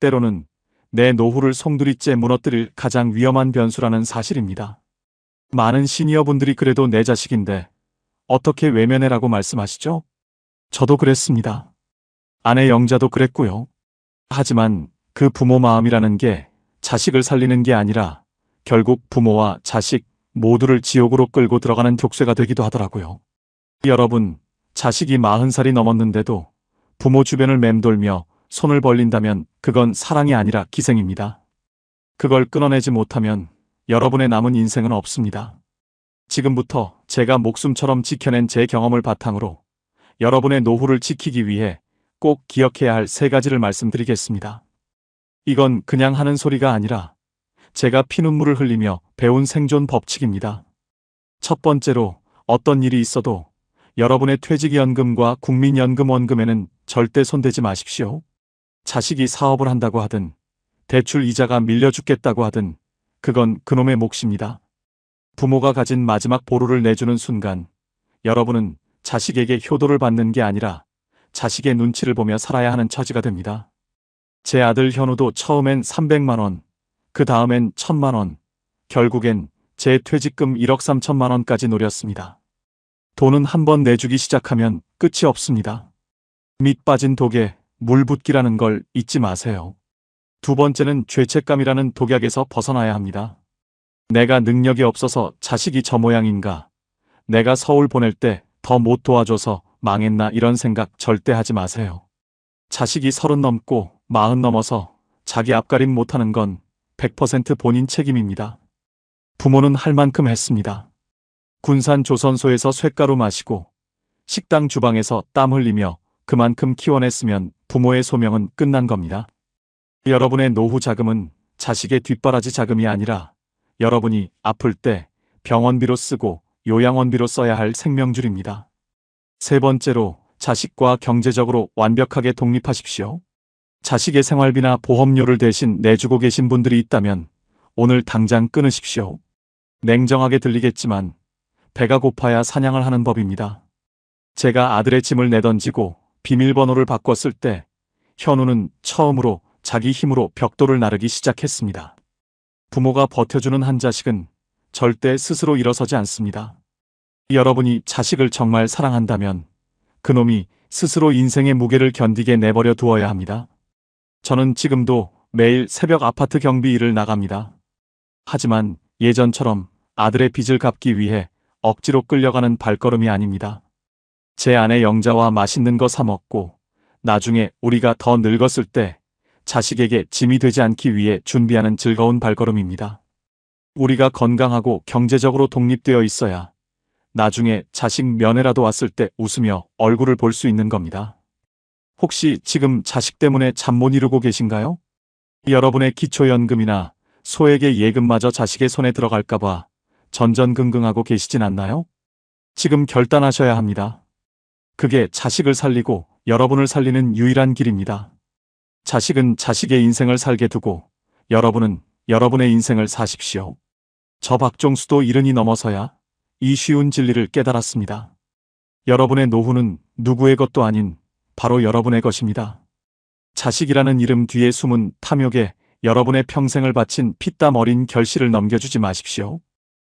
때로는 내 노후를 송두리째 무너뜨릴 가장 위험한 변수라는 사실입니다. 많은 시니어분들이 그래도 내 자식인데 어떻게 외면해라고 말씀하시죠? 저도 그랬습니다. 아내 영자도 그랬고요. 하지만 그 부모 마음이라는 게 자식을 살리는 게 아니라 결국 부모와 자식 모두를 지옥으로 끌고 들어가는 족쇄가 되기도 하더라고요. 여러분, 자식이 40살이 넘었는데도 부모 주변을 맴돌며 손을 벌린다면 그건 사랑이 아니라 기생입니다. 그걸 끊어내지 못하면 여러분의 남은 인생은 없습니다. 지금부터 제가 목숨처럼 지켜낸 제 경험을 바탕으로 여러분의 노후를 지키기 위해 꼭 기억해야 할 3가지를 말씀드리겠습니다. 이건 그냥 하는 소리가 아니라 제가 피눈물을 흘리며 배운 생존 법칙입니다. 첫 번째로 어떤 일이 있어도 여러분의 퇴직연금과 국민연금원금에는 절대 손대지 마십시오. 자식이 사업을 한다고 하든 대출 이자가 밀려 죽겠다고 하든 그건 그놈의 몫입니다. 부모가 가진 마지막 보루를 내주는 순간 여러분은 자식에게 효도를 받는 게 아니라 자식의 눈치를 보며 살아야 하는 처지가 됩니다. 제 아들 현우도 처음엔 300만 원, 그 다음엔 1000만 원, 결국엔 제 퇴직금 1억 3천만 원까지 노렸습니다. 돈은 한번 내주기 시작하면 끝이 없습니다. 밑 빠진 독에 물 붓기라는 걸 잊지 마세요. 두 번째는 죄책감이라는 독약에서 벗어나야 합니다. 내가 능력이 없어서 자식이 저 모양인가? 내가 서울 보낼 때 더 못 도와줘서 망했나 이런 생각 절대 하지 마세요. 자식이 30 넘고 40 넘어서 자기 앞가림 못하는 건 100% 본인 책임입니다. 부모는 할 만큼 했습니다. 군산 조선소에서 쇳가루 마시고 식당 주방에서 땀 흘리며 그만큼 키워냈으면 부모의 소명은 끝난 겁니다. 여러분의 노후 자금은 자식의 뒷바라지 자금이 아니라 여러분이 아플 때 병원비로 쓰고 요양원비로 써야 할 생명줄입니다. 세 번째로 자식과 경제적으로 완벽하게 독립하십시오. 자식의 생활비나 보험료를 대신 내주고 계신 분들이 있다면 오늘 당장 끊으십시오. 냉정하게 들리겠지만 배가 고파야 사냥을 하는 법입니다. 제가 아들의 짐을 내던지고 비밀번호를 바꿨을 때 현우는 처음으로 자기 힘으로 벽돌을 나르기 시작했습니다. 부모가 버텨주는 한 자식은 절대 스스로 일어서지 않습니다. 여러분이 자식을 정말 사랑한다면 그놈이 스스로 인생의 무게를 견디게 내버려 두어야 합니다. 저는 지금도 매일 새벽 아파트 경비 일을 나갑니다. 하지만 예전처럼 아들의 빚을 갚기 위해 억지로 끌려가는 발걸음이 아닙니다. 제 아내 영자와 맛있는 거 사 먹고 나중에 우리가 더 늙었을 때 자식에게 짐이 되지 않기 위해 준비하는 즐거운 발걸음입니다. 우리가 건강하고 경제적으로 독립되어 있어야 나중에 자식 면회라도 왔을 때 웃으며 얼굴을 볼 수 있는 겁니다. 혹시 지금 자식 때문에 잠 못 이루고 계신가요? 여러분의 기초연금이나 소액의 예금마저 자식의 손에 들어갈까봐 전전긍긍하고 계시진 않나요? 지금 결단하셔야 합니다. 그게 자식을 살리고 여러분을 살리는 유일한 길입니다. 자식은 자식의 인생을 살게 두고 여러분은 여러분의 인생을 사십시오. 저 박종수도 70이 넘어서야 이 쉬운 진리를 깨달았습니다. 여러분의 노후는 누구의 것도 아닌 바로 여러분의 것입니다. 자식이라는 이름 뒤에 숨은 탐욕에 여러분의 평생을 바친 피땀 어린 결실을 넘겨주지 마십시오.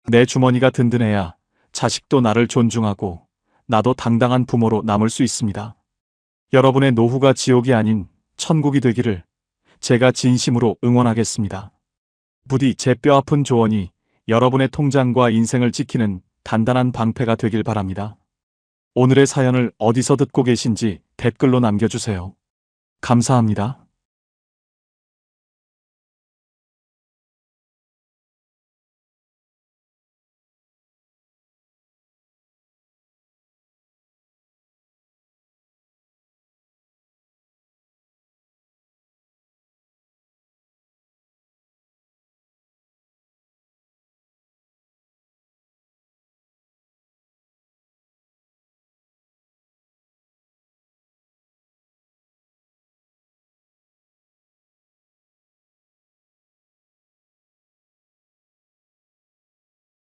내 주머니가 든든해야 자식도 나를 존중하고 나도 당당한 부모로 남을 수 있습니다. 여러분의 노후가 지옥이 아닌 천국이 되기를 제가 진심으로 응원하겠습니다. 부디 제 뼈아픈 조언이 여러분의 통장과 인생을 지키는 단단한 방패가 되길 바랍니다. 오늘의 사연을 어디서 듣고 계신지 댓글로 남겨주세요. 감사합니다.